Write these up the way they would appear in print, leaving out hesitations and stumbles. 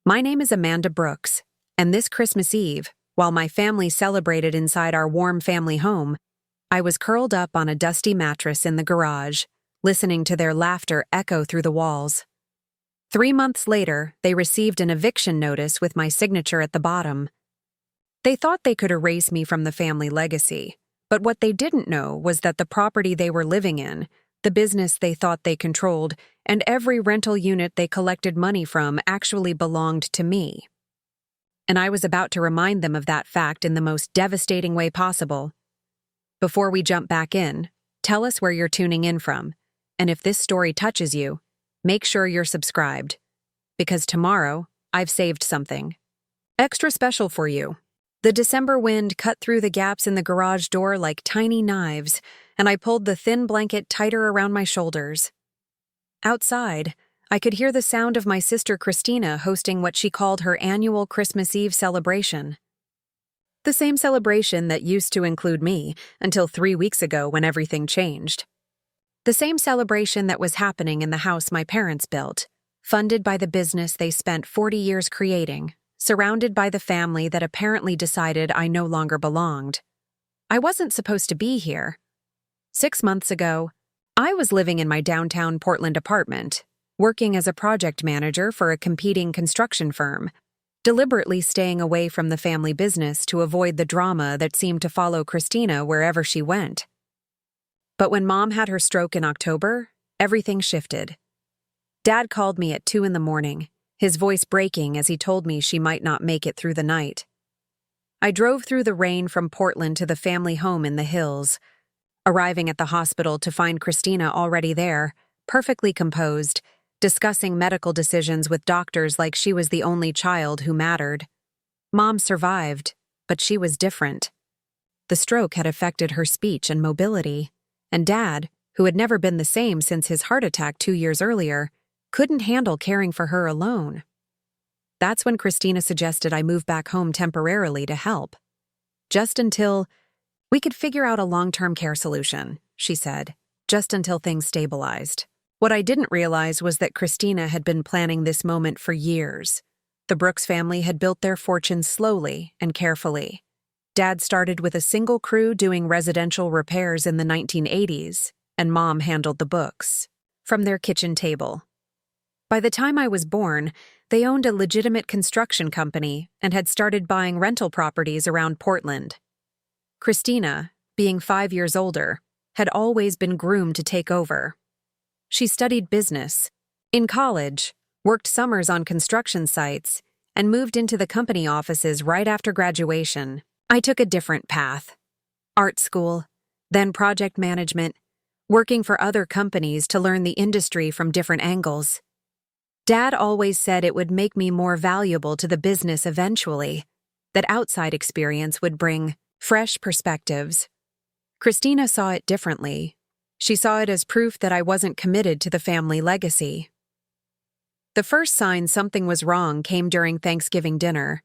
My name is Amanda Brooks, and this Christmas Eve, while my family celebrated inside our warm family home, I was curled up on a dusty mattress in the garage, listening to their laughter echo through the walls. 3 months later, they received an eviction notice with my signature at the bottom. They thought they could erase me from the family legacy, but what they didn't know was that the property they were living in, the business they thought they controlled, and every rental unit they collected money from actually belonged to me. And I was about to remind them of that fact in the most devastating way possible. Before we jump back in, tell us where you're tuning in from, and if this story touches you, make sure you're subscribed, because tomorrow I've saved something extra special for you. The December wind cut through the gaps in the garage door like tiny knives, and I pulled the thin blanket tighter around my shoulders. Outside, I could hear the sound of my sister Christina hosting what she called her annual Christmas Eve celebration. The same celebration that used to include me until 3 weeks ago when everything changed. The same celebration that was happening in the house my parents built, funded by the business they spent 40 years creating, surrounded by the family that apparently decided I no longer belonged. I wasn't supposed to be here. 6 months ago, I was living in my downtown Portland apartment, working as a project manager for a competing construction firm, deliberately staying away from the family business to avoid the drama that seemed to follow Christina wherever she went. But when Mom had her stroke in October, everything shifted. Dad called me at 2 a.m, his voice breaking as he told me she might not make it through the night. I drove through the rain from Portland to the family home in the hills, arriving at the hospital to find Christina already there, perfectly composed, discussing medical decisions with doctors like she was the only child who mattered. Mom survived, but she was different. The stroke had affected her speech and mobility, and Dad, who had never been the same since his heart attack 2 years earlier, couldn't handle caring for her alone. That's when Christina suggested I move back home temporarily to help. Just until we could figure out a long-term care solution, she said, just until things stabilized. What I didn't realize was that Christina had been planning this moment for years. The Brooks family had built their fortune slowly and carefully. Dad started with a single crew doing residential repairs in the 1980s, and Mom handled the books from their kitchen table. By the time I was born, they owned a legitimate construction company and had started buying rental properties around Portland. Christina, being 5 years older, had always been groomed to take over. She studied business, in college, worked summers on construction sites, and moved into the company offices right after graduation. I took a different path. Art school, then project management, working for other companies to learn the industry from different angles. Dad always said it would make me more valuable to the business eventually, that outside experience would bring fresh perspectives. Christina saw it differently. She saw it as proof that I wasn't committed to the family legacy. The first sign something was wrong came during Thanksgiving dinner.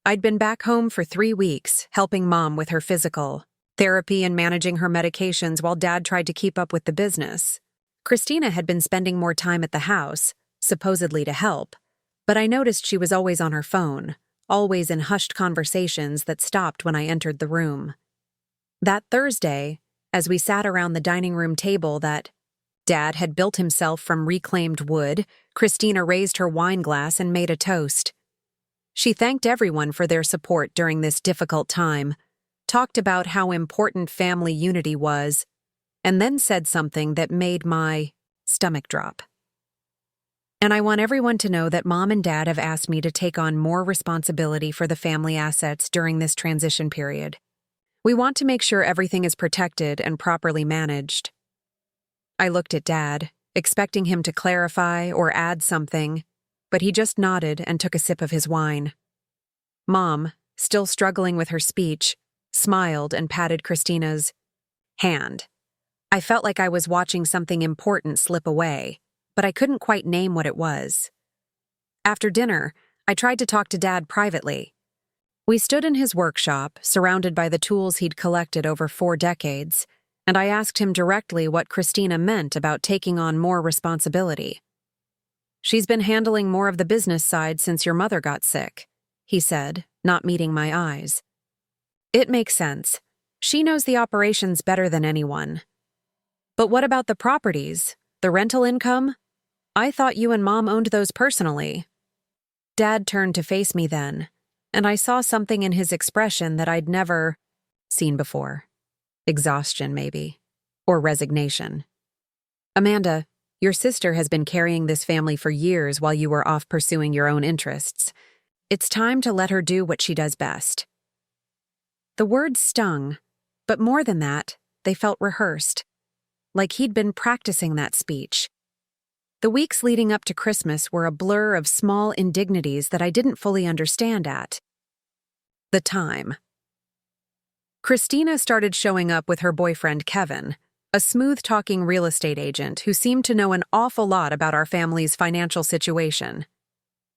I'd been back home for 3 weeks, helping Mom with her physical therapy and managing her medications while Dad tried to keep up with the business. Christina had been spending more time at the house, supposedly to help, but I noticed she was always on her phone, always in hushed conversations that stopped when I entered the room. That Thursday, as we sat around the dining room table that Dad had built himself from reclaimed wood, Christina raised her wine glass and made a toast. She thanked everyone for their support during this difficult time, talked about how important family unity was, and then said something that made my stomach drop. And I want everyone to know that Mom and Dad have asked me to take on more responsibility for the family assets during this transition period. We want to make sure everything is protected and properly managed. I looked at Dad, expecting him to clarify or add something, but he just nodded and took a sip of his wine. Mom, still struggling with her speech, smiled and patted Christina's hand. I felt like I was watching something important slip away, but I couldn't quite name what it was. After dinner, I tried to talk to Dad privately. We stood in his workshop, surrounded by the tools he'd collected over 4 decades, and I asked him directly what Christina meant about taking on more responsibility. She's been handling more of the business side since your mother got sick, he said, not meeting my eyes. It makes sense. She knows the operations better than anyone. But what about the properties? The rental income? I thought you and Mom owned those personally. Dad turned to face me then, and I saw something in his expression that I'd never seen before. Exhaustion, maybe. Or resignation. Amanda, your sister has been carrying this family for years while you were off pursuing your own interests. It's time to let her do what she does best. The words stung, but more than that, they felt rehearsed, like he'd been practicing that speech. The weeks leading up to Christmas were a blur of small indignities that I didn't fully understand at the time. Christina started showing up with her boyfriend Kevin, a smooth-talking real estate agent who seemed to know an awful lot about our family's financial situation.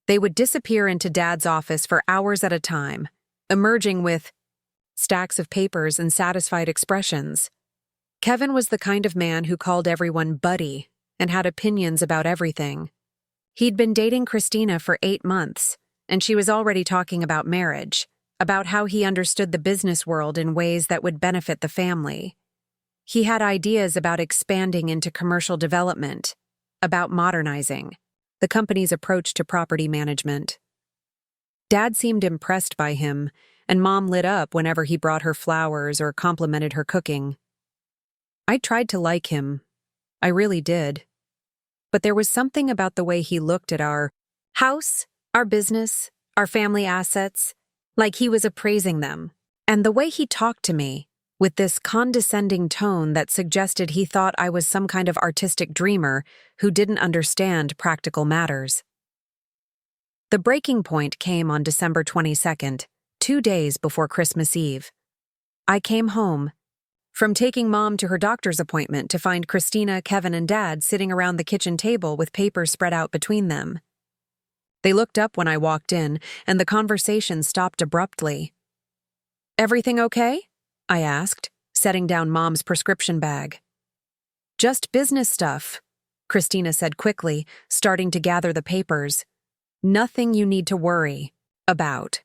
They would disappear into Dad's office for hours at a time, emerging with stacks of papers and satisfied expressions. Kevin was the kind of man who called everyone buddy and had opinions about everything. He'd been dating Christina for 8 months, and she was already talking about marriage, about how he understood the business world in ways that would benefit the family. He had ideas about expanding into commercial development, about modernizing the company's approach to property management. Dad seemed impressed by him, and Mom lit up whenever he brought her flowers or complimented her cooking. I tried to like him. I really did. But there was something about the way he looked at our house, our business, our family assets, like he was appraising them, and the way he talked to me, with this condescending tone that suggested he thought I was some kind of artistic dreamer who didn't understand practical matters. The breaking point came on December 22nd, 2 days before Christmas Eve. I came home from taking Mom to her doctor's appointment to find Christina, Kevin, and Dad sitting around the kitchen table with papers spread out between them. They looked up when I walked in, and the conversation stopped abruptly. "Everything okay?" I asked, setting down Mom's prescription bag. "Just business stuff," Christina said quickly, starting to gather the papers. "Nothing you need to worry about."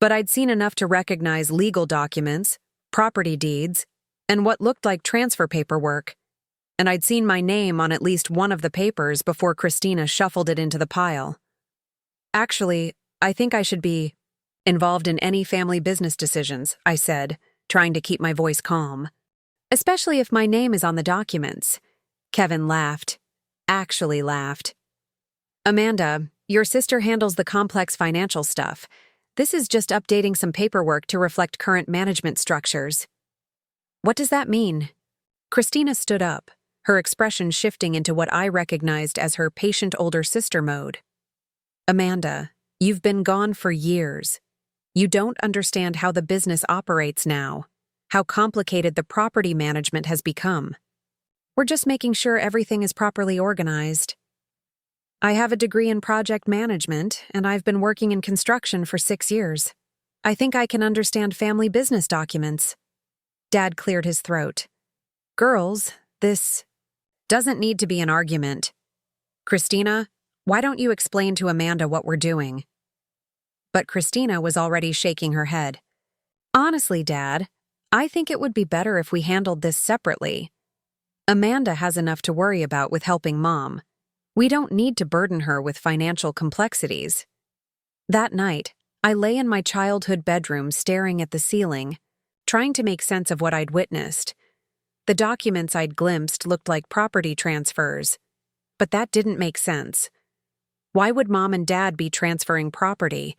But I'd seen enough to recognize legal documents, property deeds, and what looked like transfer paperwork, and I'd seen my name on at least one of the papers before Christina shuffled it into the pile. "Actually, I think I should be involved in any family business decisions," I said, trying to keep my voice calm. "Especially if my name is on the documents." Kevin laughed. Actually laughed. "Amanda, your sister handles the complex financial stuff. This is just updating some paperwork to reflect current management structures." "What does that mean?" Christina stood up, her expression shifting into what I recognized as her patient older sister mode. "Amanda, you've been gone for years. You don't understand how the business operates now, how complicated the property management has become. We're just making sure everything is properly organized. I have a degree in project management, and I've been working in construction for 6 years. I think I can understand family business documents." Dad cleared his throat. "Girls, this doesn't need to be an argument. Christina, why don't you explain to Amanda what we're doing?" But Christina was already shaking her head. "Honestly, Dad, I think it would be better if we handled this separately. Amanda has enough to worry about with helping Mom. We don't need to burden her with financial complexities." That night, I lay in my childhood bedroom staring at the ceiling, trying to make sense of what I'd witnessed. The documents I'd glimpsed looked like property transfers, but that didn't make sense. Why would Mom and Dad be transferring property?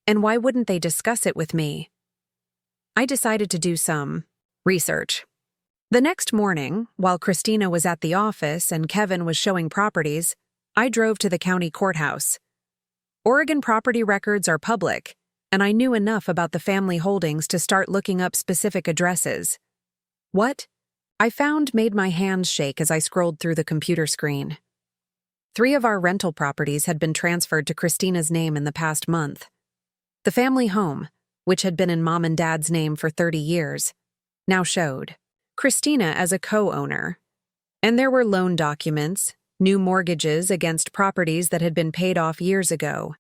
And why wouldn't they discuss it with me? I decided to do some research. The next morning, while Christina was at the office and Kevin was showing properties, I drove to the county courthouse. Oregon property records are public, and I knew enough about the family holdings to start looking up specific addresses. What I found made my hands shake as I scrolled through the computer screen. 3 of our rental properties had been transferred to Christina's name in the past month. The family home, which had been in Mom and Dad's name for 30 years, now showed Christina as a co-owner. And there were loan documents, new mortgages against properties that had been paid off years ago.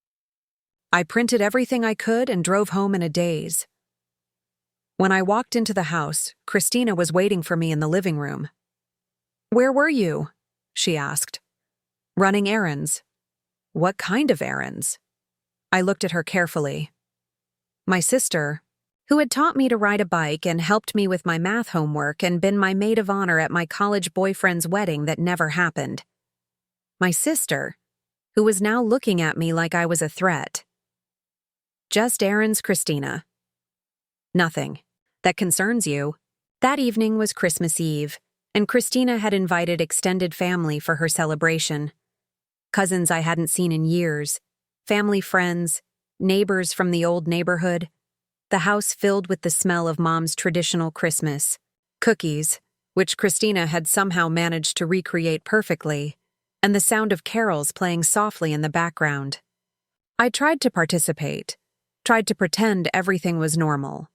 I printed everything I could and drove home in a daze. When I walked into the house, Christina was waiting for me in the living room. "Where were you?" she asked. "Running errands." "What kind of errands?" I looked at her carefully. My sister, who had taught me to ride a bike and helped me with my math homework and been my maid of honor at my college boyfriend's wedding that never happened. My sister, who was now looking at me like I was a threat. "Just errands, Christina." "Nothing. That concerns you." That evening was Christmas Eve, and Christina had invited extended family for her celebration. Cousins I hadn't seen in years, family friends, neighbors from the old neighborhood. The house filled with the smell of Mom's traditional Christmas cookies, which Christina had somehow managed to recreate perfectly, and the sound of carols playing softly in the background. I tried to participate, tried to pretend everything was normal.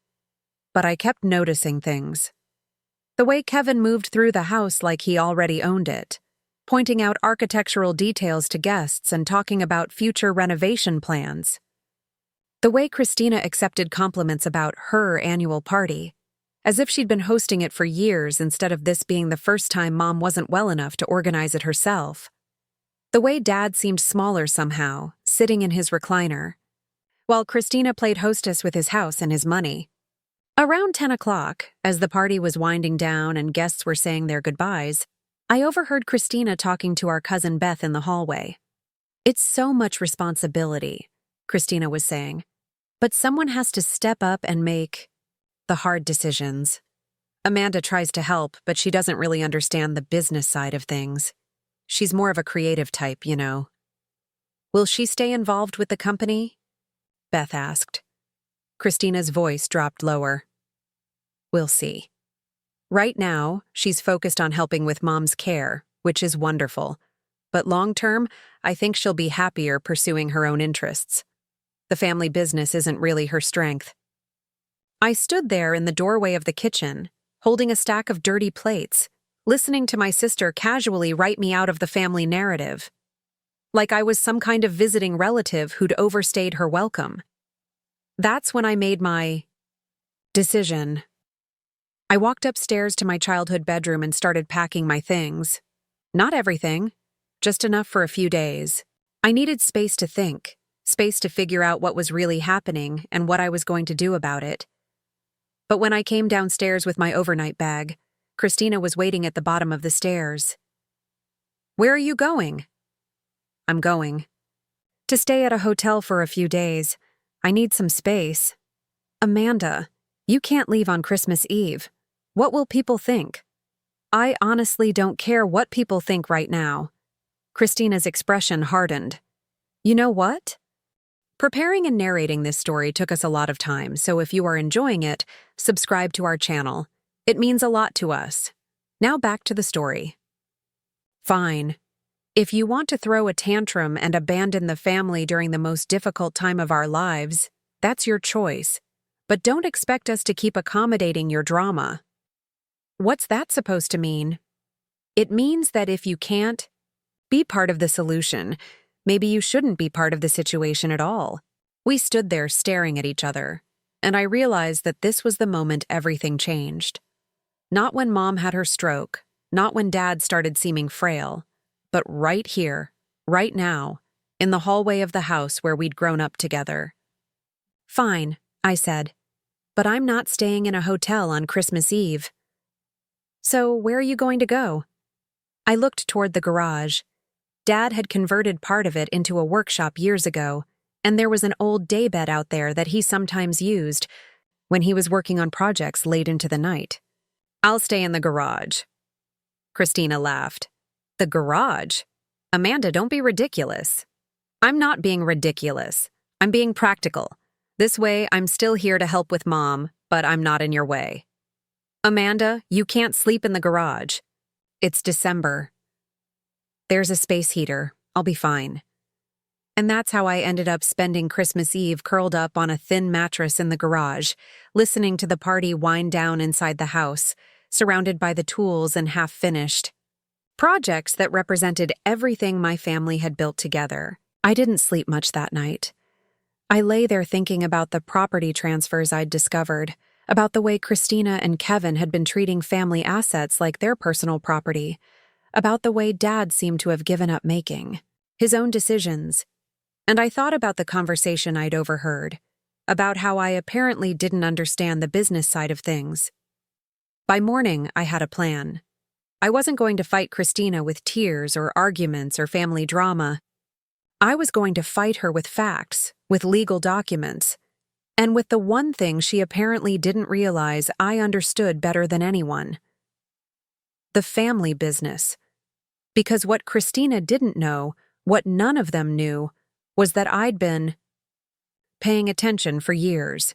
But I kept noticing things. The way Kevin moved through the house like he already owned it, pointing out architectural details to guests and talking about future renovation plans. The way Christina accepted compliments about her annual party, as if she'd been hosting it for years instead of this being the first time Mom wasn't well enough to organize it herself. The way Dad seemed smaller somehow, sitting in his recliner, while Christina played hostess with his house and his money. Around 10 o'clock, as the party was winding down and guests were saying their goodbyes, I overheard Christina talking to our cousin Beth in the hallway. "It's so much responsibility," Christina was saying, "but someone has to step up and make the hard decisions. Amanda tries to help, but she doesn't really understand the business side of things. She's more of a creative type, you know." "Will she stay involved with the company?" Beth asked. Christina's voice dropped lower. "We'll see. Right now, she's focused on helping with Mom's care, which is wonderful. But long-term, I think she'll be happier pursuing her own interests. The family business isn't really her strength." I stood there in the doorway of the kitchen, holding a stack of dirty plates, listening to my sister casually write me out of the family narrative. Like I was some kind of visiting relative who'd overstayed her welcome. That's when I made my decision. I walked upstairs to my childhood bedroom and started packing my things. Not everything, just enough for a few days. I needed space to think, space to figure out what was really happening and what I was going to do about it. But when I came downstairs with my overnight bag, Christina was waiting at the bottom of the stairs. "Where are you going?" "I'm going to stay at a hotel for a few days. I need some space." "Amanda, you can't leave on Christmas Eve. What will people think?" "I honestly don't care what people think right now." Christina's expression hardened. "You know what?" Preparing and narrating this story took us a lot of time, so if you are enjoying it, subscribe to our channel. It means a lot to us. Now back to the story. "Fine. If you want to throw a tantrum and abandon the family during the most difficult time of our lives, that's your choice. But don't expect us to keep accommodating your drama." "What's that supposed to mean?" "It means that if you can't be part of the solution, maybe you shouldn't be part of the situation at all." We stood there staring at each other, and I realized that this was the moment everything changed. Not when Mom had her stroke, not when Dad started seeming frail, but right here, right now, in the hallway of the house where we'd grown up together. "Fine," I said, "but I'm not staying in a hotel on Christmas Eve." "So where are you going to go?" I looked toward the garage. Dad had converted part of it into a workshop years ago, and there was an old daybed out there that he sometimes used when he was working on projects late into the night. "I'll stay in the garage." Christina laughed. "The garage? Amanda, don't be ridiculous." "I'm not being ridiculous. I'm being practical. This way, I'm still here to help with Mom, but I'm not in your way." "Amanda, you can't sleep in the garage. It's December. There's a space heater. I'll be fine." And that's how I ended up spending Christmas Eve curled up on a thin mattress in the garage, listening to the party wind down inside the house, surrounded by the tools and half-finished. Projects that represented everything my family had built together. I didn't sleep much that night. I lay there thinking about the property transfers I'd discovered, about the way Christina and Kevin had been treating family assets like their personal property, about the way Dad seemed to have given up making his own decisions. And I thought about the conversation I'd overheard, about how I apparently didn't understand the business side of things. By morning, I had a plan. I wasn't going to fight Christina with tears or arguments or family drama. I was going to fight her with facts, with legal documents, and with the one thing she apparently didn't realize I understood better than anyone: the family business. Because what Christina didn't know, what none of them knew, was that I'd been paying attention for years.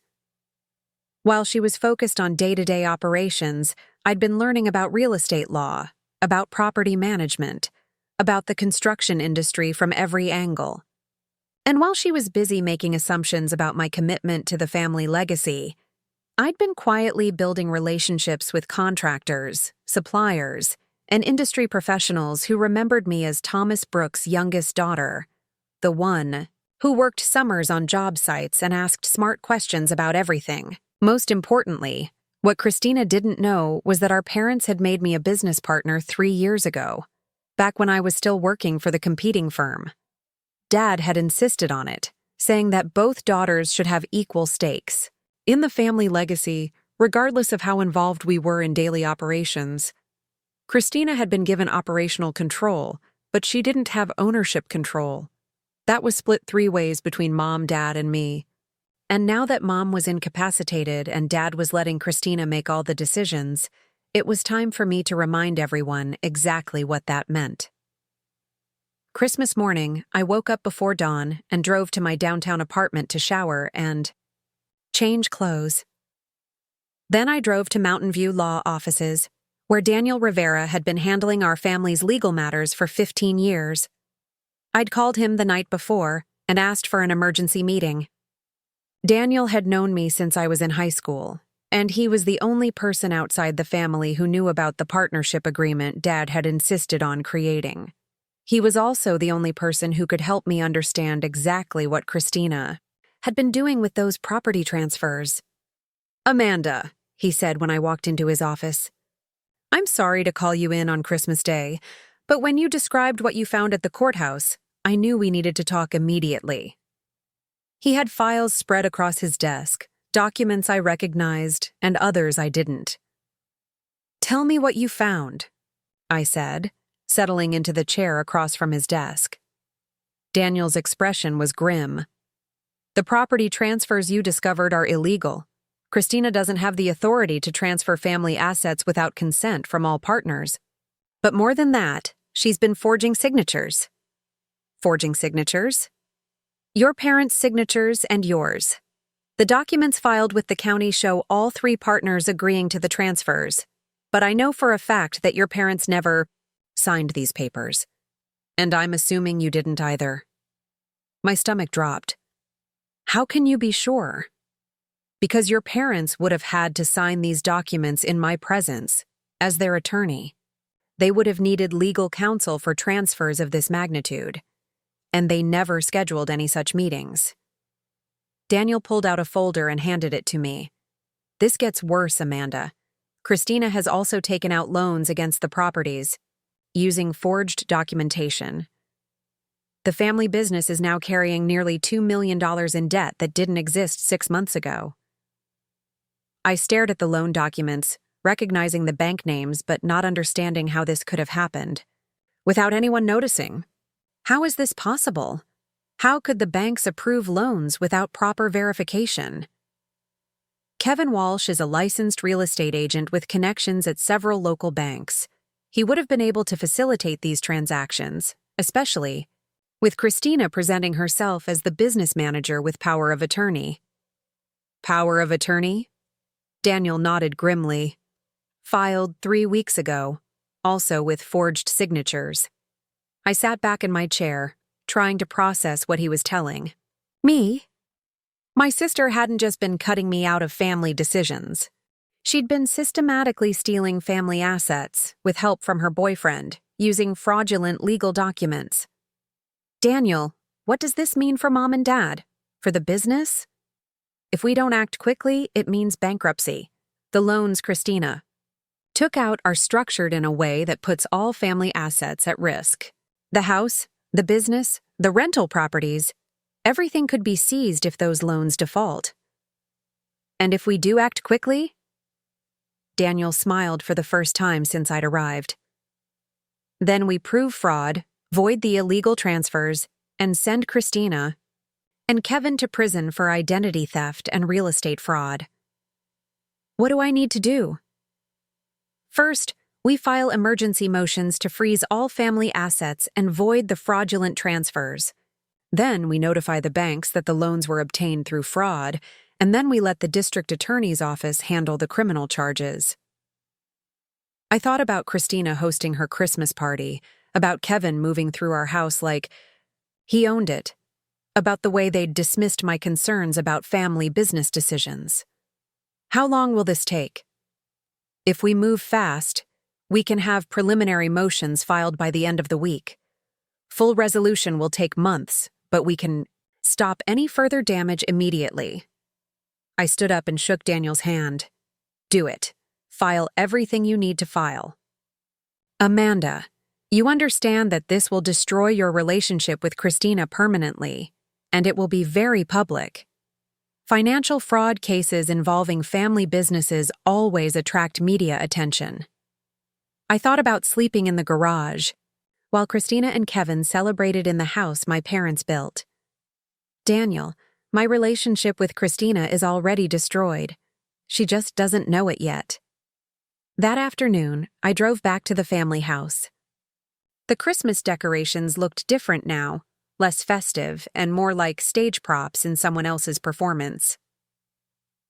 While she was focused on day-to-day operations, I'd been learning about real estate law, about property management, about the construction industry from every angle. And while she was busy making assumptions about my commitment to the family legacy, I'd been quietly building relationships with contractors, suppliers, and industry professionals who remembered me as Thomas Brooks' youngest daughter, the one who worked summers on job sites and asked smart questions about everything. Most importantly, what Christina didn't know was that our parents had made me a business partner 3 years ago, back when I was still working for the competing firm. Dad had insisted on it, saying that both daughters should have equal stakes in the family legacy, regardless of how involved we were in daily operations. Christina had been given operational control, but she didn't have ownership control. That was split 3 ways between Mom, Dad, and me. And now that Mom was incapacitated and Dad was letting Christina make all the decisions, it was time for me to remind everyone exactly what that meant. Christmas morning, I woke up before dawn and drove to my downtown apartment to shower and change clothes. Then I drove to Mountain View Law offices, where Daniel Rivera had been handling our family's legal matters for 15 years. I'd called him the night before and asked for an emergency meeting. Daniel had known me since I was in high school, and he was the only person outside the family who knew about the partnership agreement Dad had insisted on creating. He was also the only person who could help me understand exactly what Christina had been doing with those property transfers. "Amanda," he said when I walked into his office, "I'm sorry to call you in on Christmas Day, but when you described what you found at the courthouse, I knew we needed to talk immediately." He had files spread across his desk, documents I recognized and others I didn't. "Tell me what you found," I said, settling into the chair across from his desk. Daniel's expression was grim. "The property transfers you discovered are illegal. Christina doesn't have the authority to transfer family assets without consent from all partners. But more than that, she's been forging signatures." "Forging signatures?" "Your parents' signatures and yours. The documents filed with the county show all 3 partners agreeing to the transfers, but I know for a fact that your parents never signed these papers. And I'm assuming you didn't either." My stomach dropped. "How can you be sure?" "Because your parents would have had to sign these documents in my presence, as their attorney. They would have needed legal counsel for transfers of this magnitude, and they never scheduled any such meetings." Daniel pulled out a folder and handed it to me. "This gets worse, Amanda. Christina has also taken out loans against the properties, using forged documentation. The family business is now carrying nearly $2 million in debt that didn't exist 6 months ago." I stared at the loan documents, recognizing the bank names but not understanding how this could have happened. Without anyone noticing. How is this possible? How could the banks approve loans without proper verification? Kevin Walsh is a licensed real estate agent with connections at several local banks. He would have been able to facilitate these transactions, especially with Christina presenting herself as the business manager with power of attorney. "Power of attorney?" Daniel nodded grimly. "Filed 3 weeks ago, also with forged signatures." I sat back in my chair, trying to process what he was telling. Me? My sister hadn't just been cutting me out of family decisions. She'd been systematically stealing family assets, with help from her boyfriend, using fraudulent legal documents. Daniel, what does this mean for Mom and Dad? For the business? If we don't act quickly, it means bankruptcy. The loans Christina took out are structured in a way that puts all family assets at risk. The house, the business, the rental properties, everything could be seized if those loans default. And if we do act quickly? Daniel smiled for the first time since I'd arrived. Then we prove fraud, void the illegal transfers, and send Christina and Kevin to prison for identity theft and real estate fraud. What do I need to do? First, we file emergency motions to freeze all family assets and void the fraudulent transfers. Then we notify the banks that the loans were obtained through fraud, and then we let the district attorney's office handle the criminal charges. I thought about Christina hosting her Christmas party, about Kevin moving through our house like he owned it, about the way they'd dismissed my concerns about family business decisions. How long will this take? If we move fast, we can have preliminary motions filed by the end of the week. Full resolution will take months, but we can stop any further damage immediately. I stood up and shook Daniel's hand. Do it. File everything you need to file. Amanda, you understand that this will destroy your relationship with Christina permanently, and it will be very public. Financial fraud cases involving family businesses always attract media attention. I thought about sleeping in the garage, while Christina and Kevin celebrated in the house my parents built. Daniel, my relationship with Christina is already destroyed. She just doesn't know it yet. That afternoon, I drove back to the family house. The Christmas decorations looked different now, less festive and more like stage props in someone else's performance.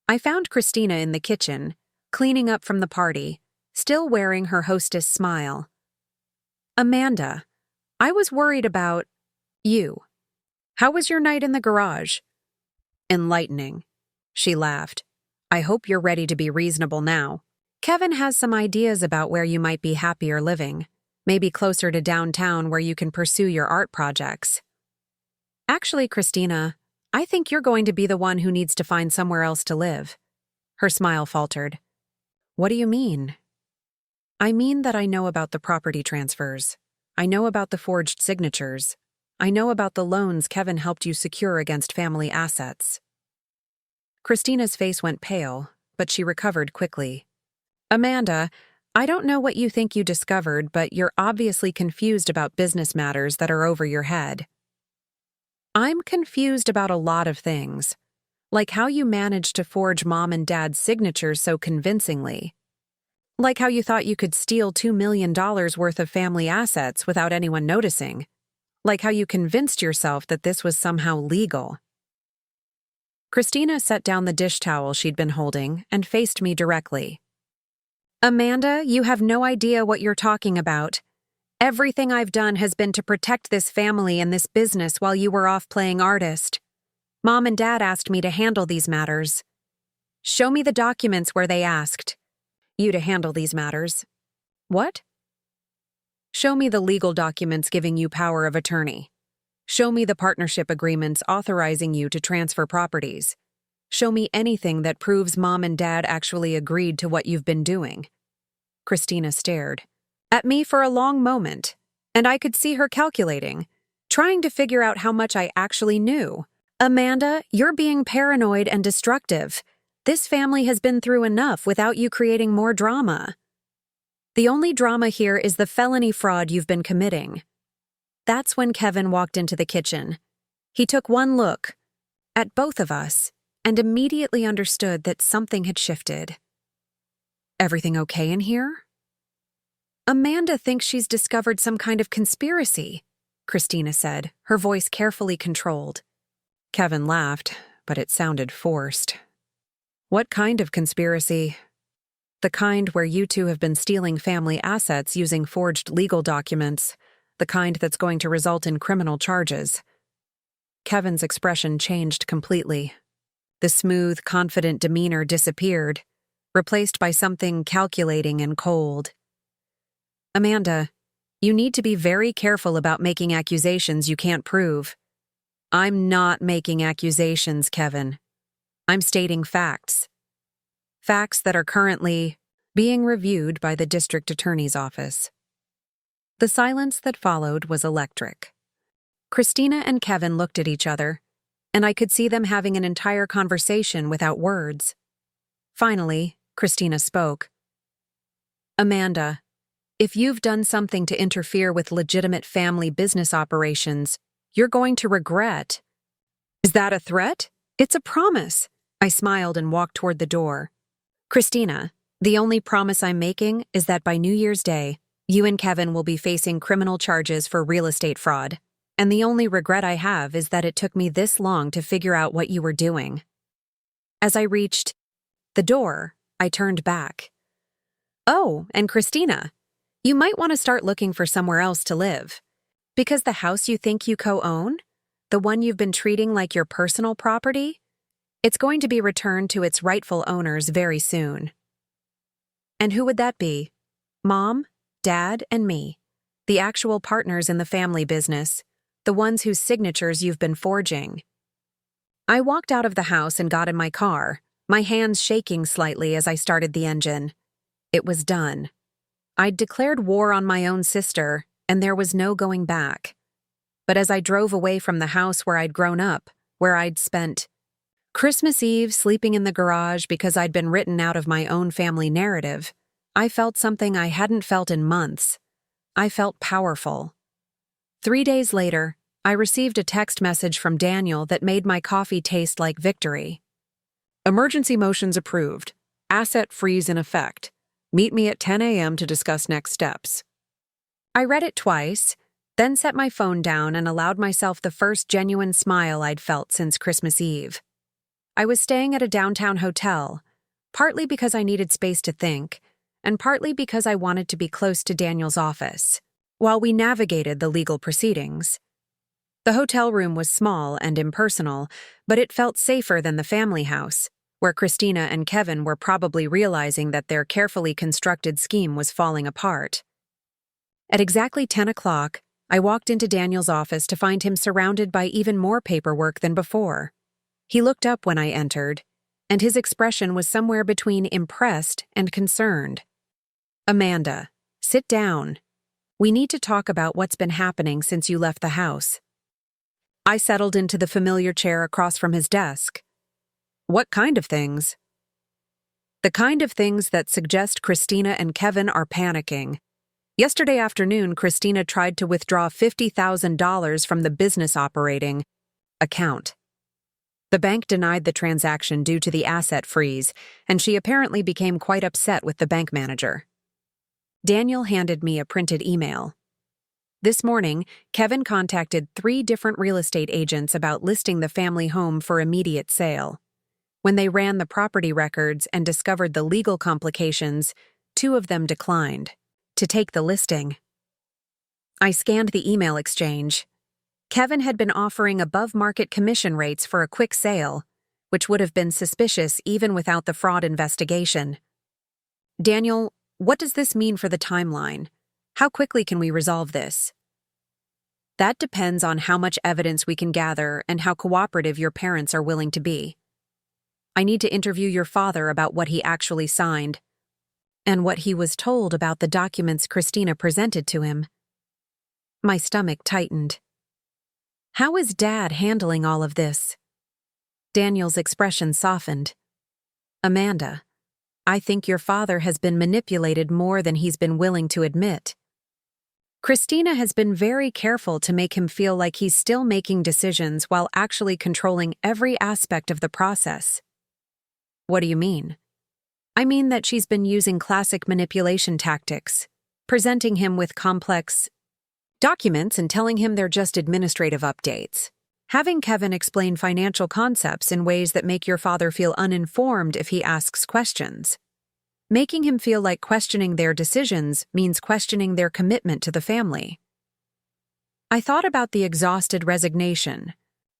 I found Christina in the kitchen, cleaning up from the party, still wearing her hostess smile. Amanda, I was worried about you. How was your night in the garage? Enlightening. She laughed. I hope you're ready to be reasonable now. Kevin has some ideas about where you might be happier living, maybe closer to downtown where you can pursue your art projects. Actually, Christina, I think you're going to be the one who needs to find somewhere else to live. Her smile faltered. What do you mean? I mean that I know about the property transfers. I know about the forged signatures. I know about the loans Kevin helped you secure against family assets. Christina's face went pale, but she recovered quickly. Amanda, I don't know what you think you discovered, but you're obviously confused about business matters that are over your head. I'm confused about a lot of things, like how you managed to forge Mom and Dad's signatures so convincingly. Like how you thought you could steal $2 million worth of family assets without anyone noticing. Like how you convinced yourself that this was somehow legal. Christina set down the dish towel she'd been holding and faced me directly. Amanda, you have no idea what you're talking about. Everything I've done has been to protect this family and this business while you were off playing artist. Mom and Dad asked me to handle these matters. Show me the documents where they asked you to handle these matters. What? Show me the legal documents giving you power of attorney. Show me the partnership agreements authorizing you to transfer properties. Show me anything that proves Mom and Dad actually agreed to what you've been doing. Christina stared at me for a long moment, and I could see her calculating, trying to figure out how much I actually knew. Amanda, you're being paranoid and destructive. This family has been through enough without you creating more drama. The only drama here is the felony fraud you've been committing. That's when Kevin walked into the kitchen. He took one look at both of us and immediately understood that something had shifted. Everything okay in here? Amanda thinks she's discovered some kind of conspiracy, Christina said, her voice carefully controlled. Kevin laughed, but it sounded forced. What kind of conspiracy? The kind where you two have been stealing family assets using forged legal documents, the kind that's going to result in criminal charges. Kevin's expression changed completely. The smooth, confident demeanor disappeared, replaced by something calculating and cold. Amanda, You need to be very careful about making accusations you can't prove. I'm not making accusations, Kevin. I'm stating facts. Facts that are currently being reviewed by the district attorney's office. The silence that followed was electric. Christina and Kevin looked at each other, and I could see them having an entire conversation without words. Finally, Christina spoke. Amanda, if you've done something to interfere with legitimate family business operations, you're going to regret. Is that a threat? It's a promise. I smiled and walked toward the door. Christina, the only promise I'm making is that by New Year's Day, you and Kevin will be facing criminal charges for real estate fraud. And the only regret I have is that it took me this long to figure out what you were doing. As I reached the door, I turned back. Oh, and Christina, you might want to start looking for somewhere else to live. Because the house you think you co-own, the one you've been treating like your personal property, it's going to be returned to its rightful owners very soon. And who would that be? Mom, Dad, and me, the actual partners in the family business, the ones whose signatures you've been forging. I walked out of the house and got in my car, my hands shaking slightly as I started the engine. It was done. I'd declared war on my own sister, and there was no going back. But as I drove away from the house where I'd grown up, where I'd spent Christmas Eve sleeping in the garage because I'd been written out of my own family narrative, I felt something I hadn't felt in months. I felt powerful. 3 days later, I received a text message from Daniel that made my coffee taste like victory. Emergency motions approved. Asset freeze in effect. Meet me at 10 a.m. to discuss next steps. I read it twice, then set my phone down and allowed myself the first genuine smile I'd felt since Christmas Eve. I was staying at a downtown hotel, partly because I needed space to think, and partly because I wanted to be close to Daniel's office, while we navigated the legal proceedings. The hotel room was small and impersonal, but it felt safer than the family house, where Christina and Kevin were probably realizing that their carefully constructed scheme was falling apart. At exactly 10 o'clock, I walked into Daniel's office to find him surrounded by even more paperwork than before. He looked up when I entered, and his expression was somewhere between impressed and concerned. Amanda, sit down. We need to talk about what's been happening since you left the house. I settled into the familiar chair across from his desk. What kind of things? The kind of things that suggest Christina and Kevin are panicking. Yesterday afternoon, Christina tried to withdraw $50,000 from the business operating account. The bank denied the transaction due to the asset freeze, and she apparently became quite upset with the bank manager. Daniel handed me a printed email. This morning, Kevin contacted 3 different real estate agents about listing the family home for immediate sale. When they ran the property records and discovered the legal complications, 2 of them declined to take the listing. I scanned the email exchange. Kevin had been offering above-market commission rates for a quick sale, which would have been suspicious even without the fraud investigation. Daniel, what does this mean for the timeline? How quickly can we resolve this? That depends on how much evidence we can gather and how cooperative your parents are willing to be. I need to interview your father about what he actually signed and what he was told about the documents Christina presented to him. My stomach tightened. How is Dad handling all of this? Daniel's expression softened. Amanda, I think your father has been manipulated more than he's been willing to admit. Christina has been very careful to make him feel like he's still making decisions while actually controlling every aspect of the process. What do you mean? I mean that she's been using classic manipulation tactics, presenting him with complex documents and telling him they're just administrative updates. Having Kevin explain financial concepts in ways that make your father feel uninformed if he asks questions. Making him feel like questioning their decisions means questioning their commitment to the family. I thought about the exhausted resignation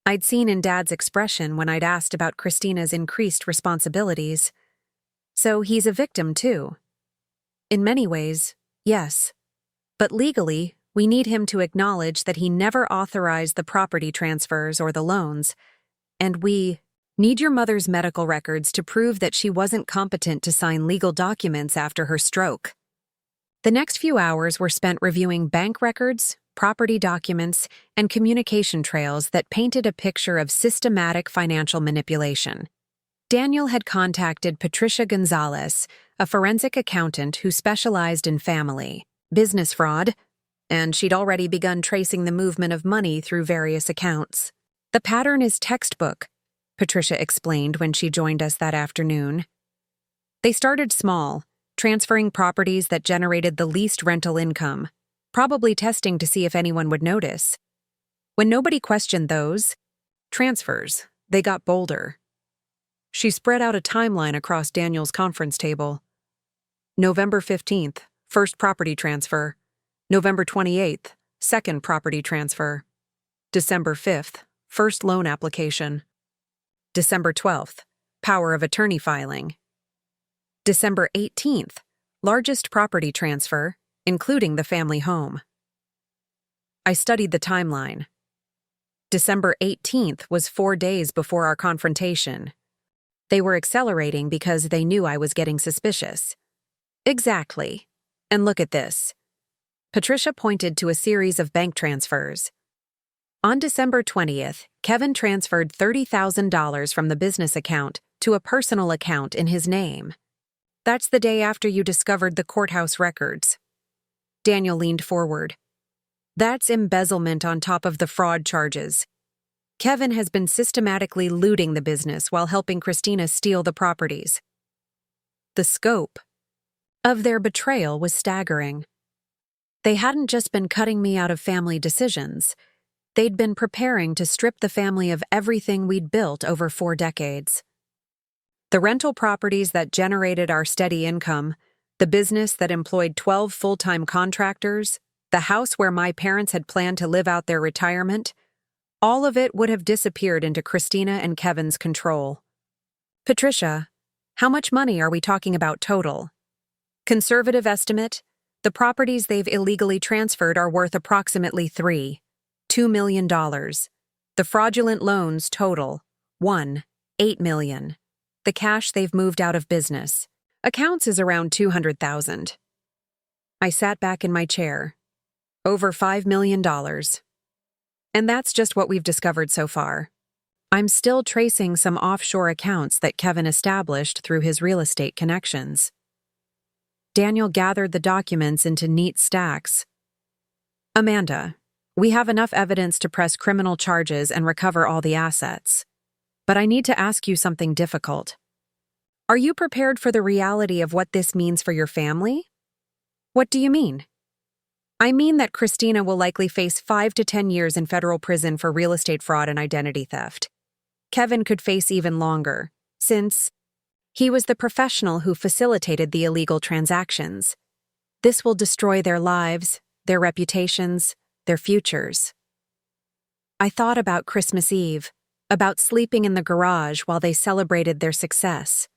I'd seen in Dad's expression when I'd asked about Christina's increased responsibilities. So he's a victim too. In many ways, yes. But legally, we need him to acknowledge that he never authorized the property transfers or the loans, and we need your mother's medical records to prove that she wasn't competent to sign legal documents after her stroke. The next few hours were spent reviewing bank records, property documents, and communication trails that painted a picture of systematic financial manipulation. Daniel had contacted Patricia Gonzalez, a forensic accountant who specialized in family business fraud, and she'd already begun tracing the movement of money through various accounts. The pattern is textbook, Patricia explained when she joined us that afternoon. They started small, transferring properties that generated the least rental income, probably testing to see if anyone would notice. When nobody questioned those transfers, they got bolder. She spread out a timeline across Daniel's conference table. November 15th, first property transfer. November 28th, second property transfer. December 5th, first loan application. December 12th, power of attorney filing. December 18th, largest property transfer, including the family home. I studied the timeline. December 18th was 4 days before our confrontation. They were accelerating because they knew I was getting suspicious. Exactly. And look at this. Patricia pointed to a series of bank transfers. On December 20th, Kevin transferred $30,000 from the business account to a personal account in his name. That's the day after you discovered the courthouse records. Daniel leaned forward. That's embezzlement on top of the fraud charges. Kevin has been systematically looting the business while helping Christina steal the properties. The scope of their betrayal was staggering. They hadn't just been cutting me out of family decisions. They'd been preparing to strip the family of everything we'd built over 4 decades. The rental properties that generated our steady income, the business that employed 12 full-time contractors, the house where my parents had planned to live out their retirement, all of it would have disappeared into Christina and Kevin's control. Patricia, how much money are we talking about total? Conservative estimate, the properties they've illegally transferred are worth approximately $2 million. The fraudulent loans total, $8 million. The cash they've moved out of business. Accounts is around $200,000. I sat back in my chair. Over $5 million. And that's just what we've discovered so far. I'm still tracing some offshore accounts that Kevin established through his real estate connections. Daniel gathered the documents into neat stacks. Amanda, we have enough evidence to press criminal charges and recover all the assets. But I need to ask you something difficult. Are you prepared for the reality of what this means for your family? What do you mean? I mean that Christina will likely face 5 to 10 years in federal prison for real estate fraud and identity theft. Kevin could face even longer, since he was the professional who facilitated the illegal transactions. This will destroy their lives, their reputations, their futures. I thought about Christmas Eve, about sleeping in the garage while they celebrated their success.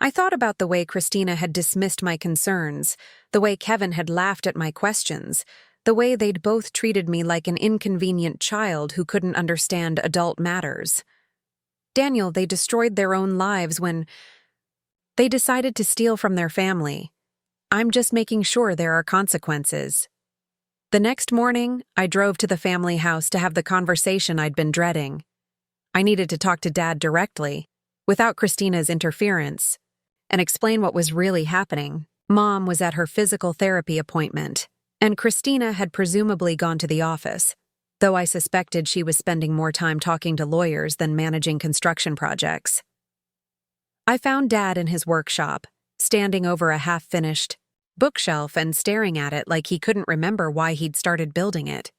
I thought about the way Christina had dismissed my concerns, the way Kevin had laughed at my questions, the way they'd both treated me like an inconvenient child who couldn't understand adult matters. Daniel, they destroyed their own lives when they decided to steal from their family. I'm just making sure there are consequences. The next morning, I drove to the family house to have the conversation I'd been dreading. I needed to talk to Dad directly, without Christina's interference, and explain what was really happening. Mom was at her physical therapy appointment, and Christina had presumably gone to the office, though I suspected she was spending more time talking to lawyers than managing construction projects. I found Dad in his workshop, standing over a half-finished bookshelf and staring at it like he couldn't remember why he'd started building it.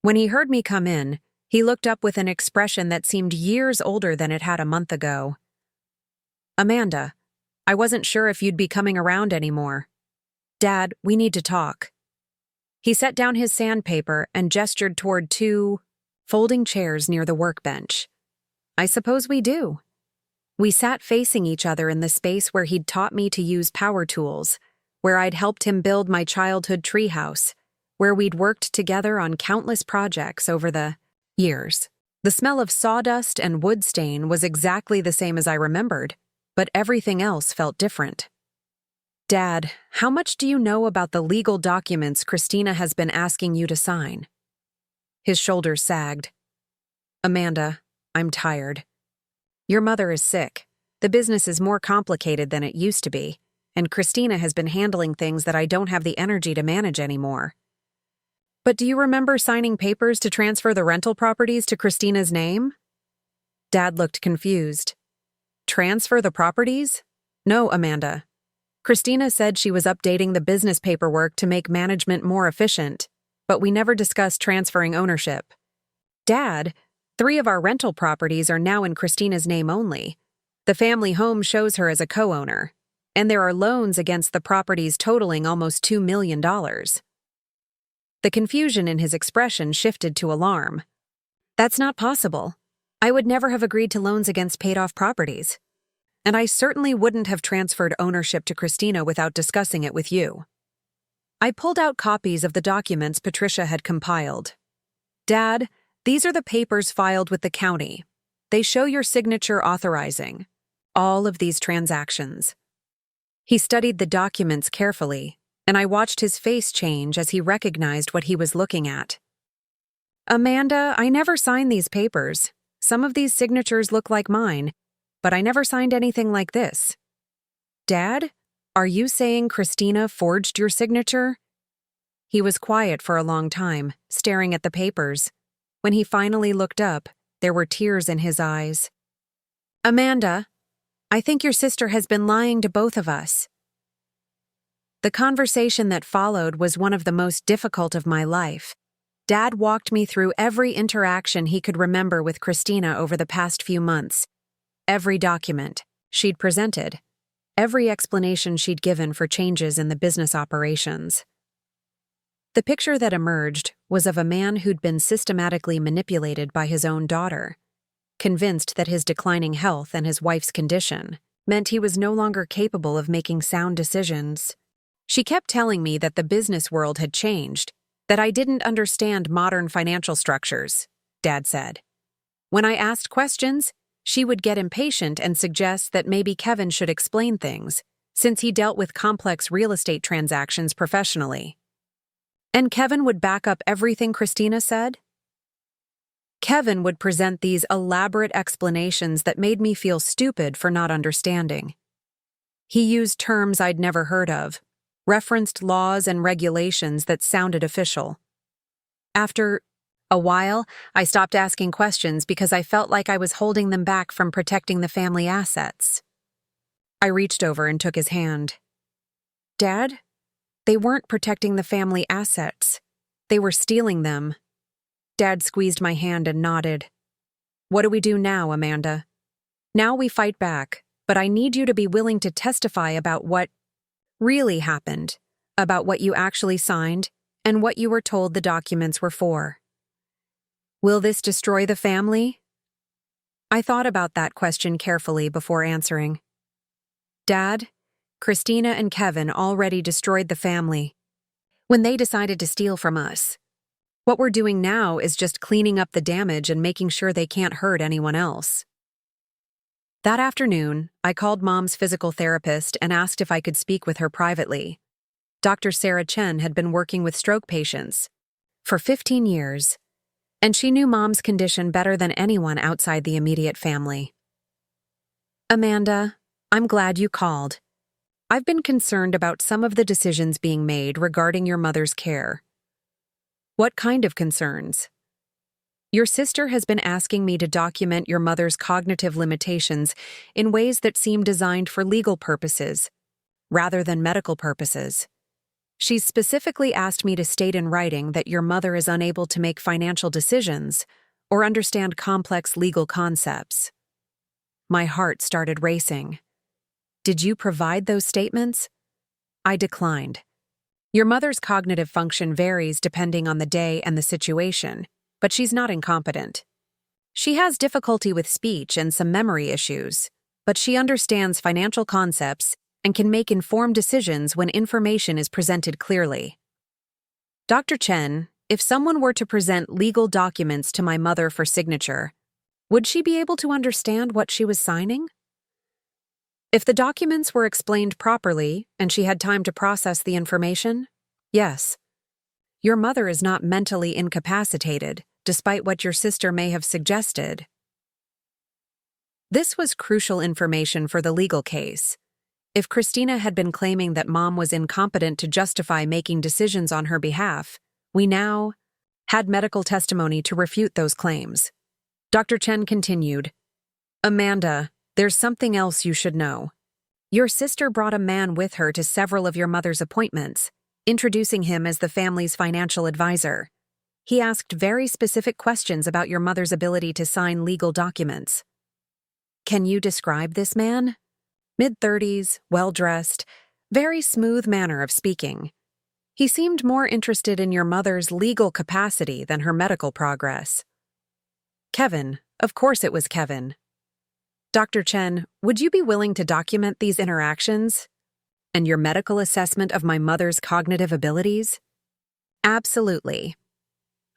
When he heard me come in, he looked up with an expression that seemed years older than it had a month ago. Amanda, I wasn't sure if you'd be coming around anymore. Dad, we need to talk. He set down his sandpaper and gestured toward 2 folding chairs near the workbench. I suppose we do. We sat facing each other in the space where he'd taught me to use power tools, where I'd helped him build my childhood treehouse, where we'd worked together on countless projects over the years. The smell of sawdust and wood stain was exactly the same as I remembered, but everything else felt different. Dad, how much do you know about the legal documents Christina has been asking you to sign? His shoulders sagged. Amanda, I'm tired. Your mother is sick. The business is more complicated than it used to be, and Christina has been handling things that I don't have the energy to manage anymore. But do you remember signing papers to transfer the rental properties to Christina's name? Dad looked confused. Transfer the properties? No, Amanda. Christina said she was updating the business paperwork to make management more efficient, but we never discussed transferring ownership. Dad, 3 of our rental properties are now in Christina's name only. The family home shows her as a co-owner, and there are loans against the properties totaling almost $2 million. The confusion in his expression shifted to alarm. That's not possible. I would never have agreed to loans against paid-off properties. And I certainly wouldn't have transferred ownership to Christina without discussing it with you. I pulled out copies of the documents Patricia had compiled. Dad, these are the papers filed with the county. They show your signature authorizing all of these transactions. He studied the documents carefully, and I watched his face change as he recognized what he was looking at. Amanda, I never signed these papers. Some of these signatures look like mine, but I never signed anything like this. Dad, are you saying Christina forged your signature? He was quiet for a long time, staring at the papers. When he finally looked up, there were tears in his eyes. Amanda, I think your sister has been lying to both of us. The conversation that followed was one of the most difficult of my life. Dad walked me through every interaction he could remember with Christina over the past few months. Every document she'd presented, every explanation she'd given for changes in the business operations. The picture that emerged was of a man who'd been systematically manipulated by his own daughter, convinced that his declining health and his wife's condition meant he was no longer capable of making sound decisions. She kept telling me that the business world had changed, that I didn't understand modern financial structures, Dad said. When I asked questions, she would get impatient and suggest that maybe Kevin should explain things, since he dealt with complex real estate transactions professionally. And Kevin would back up everything Christina said? Kevin would present these elaborate explanations that made me feel stupid for not understanding. He used terms I'd never heard of, referenced laws and regulations that sounded official. After a while, I stopped asking questions because I felt like I was holding them back from protecting the family assets. I reached over and took his hand. Dad, they weren't protecting the family assets. They were stealing them. Dad squeezed my hand and nodded. What do we do now, Amanda? Now we fight back, but I need you to be willing to testify about what really happened, about what you actually signed, and what you were told the documents were for. Will this destroy the family? I thought about that question carefully before answering. Dad, Christina and Kevin already destroyed the family when they decided to steal from us. What we're doing now is just cleaning up the damage and making sure they can't hurt anyone else. That afternoon, I called Mom's physical therapist and asked if I could speak with her privately. Dr. Sarah Chen had been working with stroke patients for 15 years, and she knew Mom's condition better than anyone outside the immediate family. Amanda, I'm glad you called. I've been concerned about some of the decisions being made regarding your mother's care. What kind of concerns? Your sister has been asking me to document your mother's cognitive limitations in ways that seem designed for legal purposes, rather than medical purposes. She's specifically asked me to state in writing that your mother is unable to make financial decisions or understand complex legal concepts. My heart started racing. Did you provide those statements? I declined. Your mother's cognitive function varies depending on the day and the situation, but she's not incompetent. She has difficulty with speech and some memory issues, but she understands financial concepts and can make informed decisions when information is presented clearly. Dr. Chen, if someone were to present legal documents to my mother for signature, would she be able to understand what she was signing? If the documents were explained properly and she had time to process the information, yes. Your mother is not mentally incapacitated, despite what your sister may have suggested. This was crucial information for the legal case. If Christina had been claiming that Mom was incompetent to justify making decisions on her behalf, we now had medical testimony to refute those claims. Dr. Chen continued, Amanda, there's something else you should know. Your sister brought a man with her to several of your mother's appointments, introducing him as the family's financial advisor. He asked very specific questions about your mother's ability to sign legal documents. Can you describe this man? Mid-30s, well-dressed, very smooth manner of speaking. He seemed more interested in your mother's legal capacity than her medical progress. Kevin, of course it was Kevin. Dr. Chen, would you be willing to document these interactions and your medical assessment of my mother's cognitive abilities? Absolutely.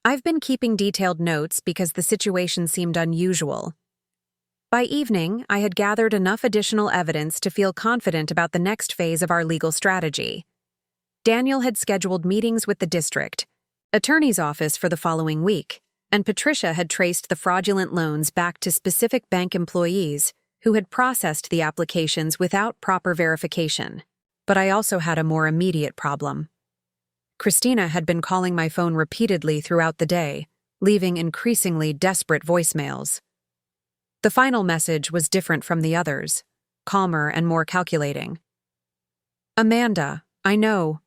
I've been keeping detailed notes because the situation seemed unusual. By evening, I had gathered enough additional evidence to feel confident about the next phase of our legal strategy. Daniel had scheduled meetings with the district attorney's office for the following week, and Patricia had traced the fraudulent loans back to specific bank employees who had processed the applications without proper verification. But I also had a more immediate problem. Christina had been calling my phone repeatedly throughout the day, leaving increasingly desperate voicemails. The final message was different from the others, calmer and more calculating. Amanda, I know.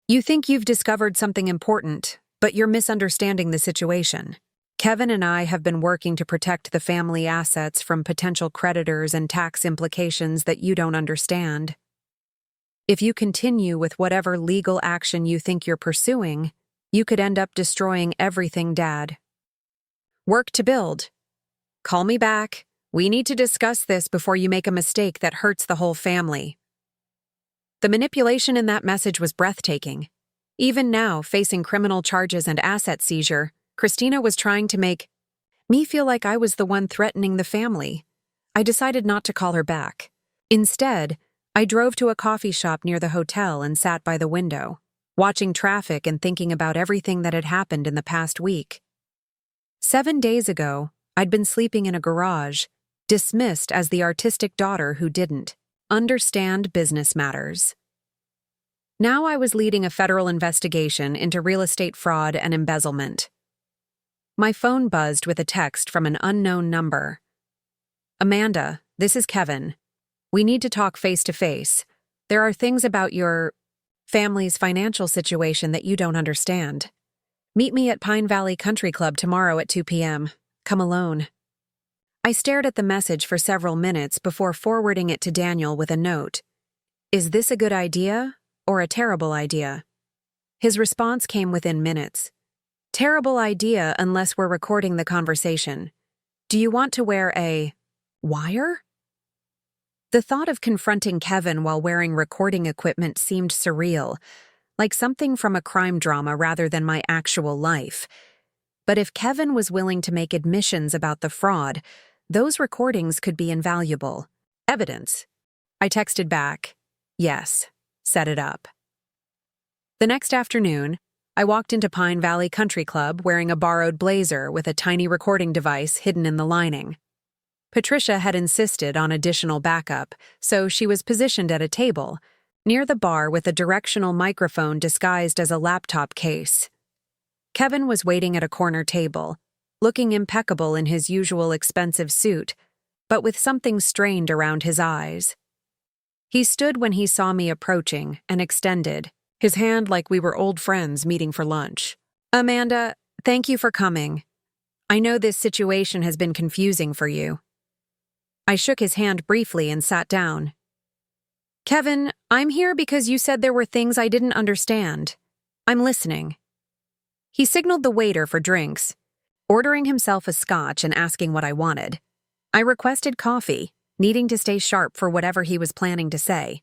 You think you've discovered something important, but you're misunderstanding the situation. Kevin and I have been working to protect the family assets from potential creditors and tax implications that you don't understand. If you continue with whatever legal action you think you're pursuing, you could end up destroying everything, Dad. Work to build. Call me back. We need to discuss this before you make a mistake that hurts the whole family. The manipulation in that message was breathtaking. Even now, facing criminal charges and asset seizure, Christina was trying to make me feel like I was the one threatening the family. I decided not to call her back. Instead, I drove to a coffee shop near the hotel and sat by the window, watching traffic and thinking about everything that had happened in the past week. 7 days ago, I'd been sleeping in a garage, dismissed as the artistic daughter who didn't understand business matters. Now I was leading a federal investigation into real estate fraud and embezzlement. My phone buzzed with a text from an unknown number. Amanda, this is Kevin. We need to talk face to face. There are things about your family's financial situation that you don't understand. Meet me at Pine Valley Country Club tomorrow at 2 p.m. Come alone. I stared at the message for several minutes before forwarding it to Daniel with a note. Is this a good idea or a terrible idea? His response came within minutes. Terrible idea unless we're recording the conversation. Do you want to wear a wire? The thought of confronting Kevin while wearing recording equipment seemed surreal, like something from a crime drama rather than my actual life. But if Kevin was willing to make admissions about the fraud, those recordings could be invaluable. Evidence. I texted back, yes, set it up. The next afternoon, I walked into Pine Valley Country Club wearing a borrowed blazer with a tiny recording device hidden in the lining. Patricia had insisted on additional backup, so she was positioned at a table, near the bar with a directional microphone disguised as a laptop case. Kevin was waiting at a corner table, looking impeccable in his usual expensive suit, but with something strained around his eyes. He stood when he saw me approaching and extended, his hand like we were old friends meeting for lunch. Amanda, thank you for coming. I know this situation has been confusing for you. I shook his hand briefly and sat down. Kevin, I'm here because you said there were things I didn't understand. I'm listening. He signaled the waiter for drinks, ordering himself a scotch and asking what I wanted. I requested coffee, needing to stay sharp for whatever he was planning to say.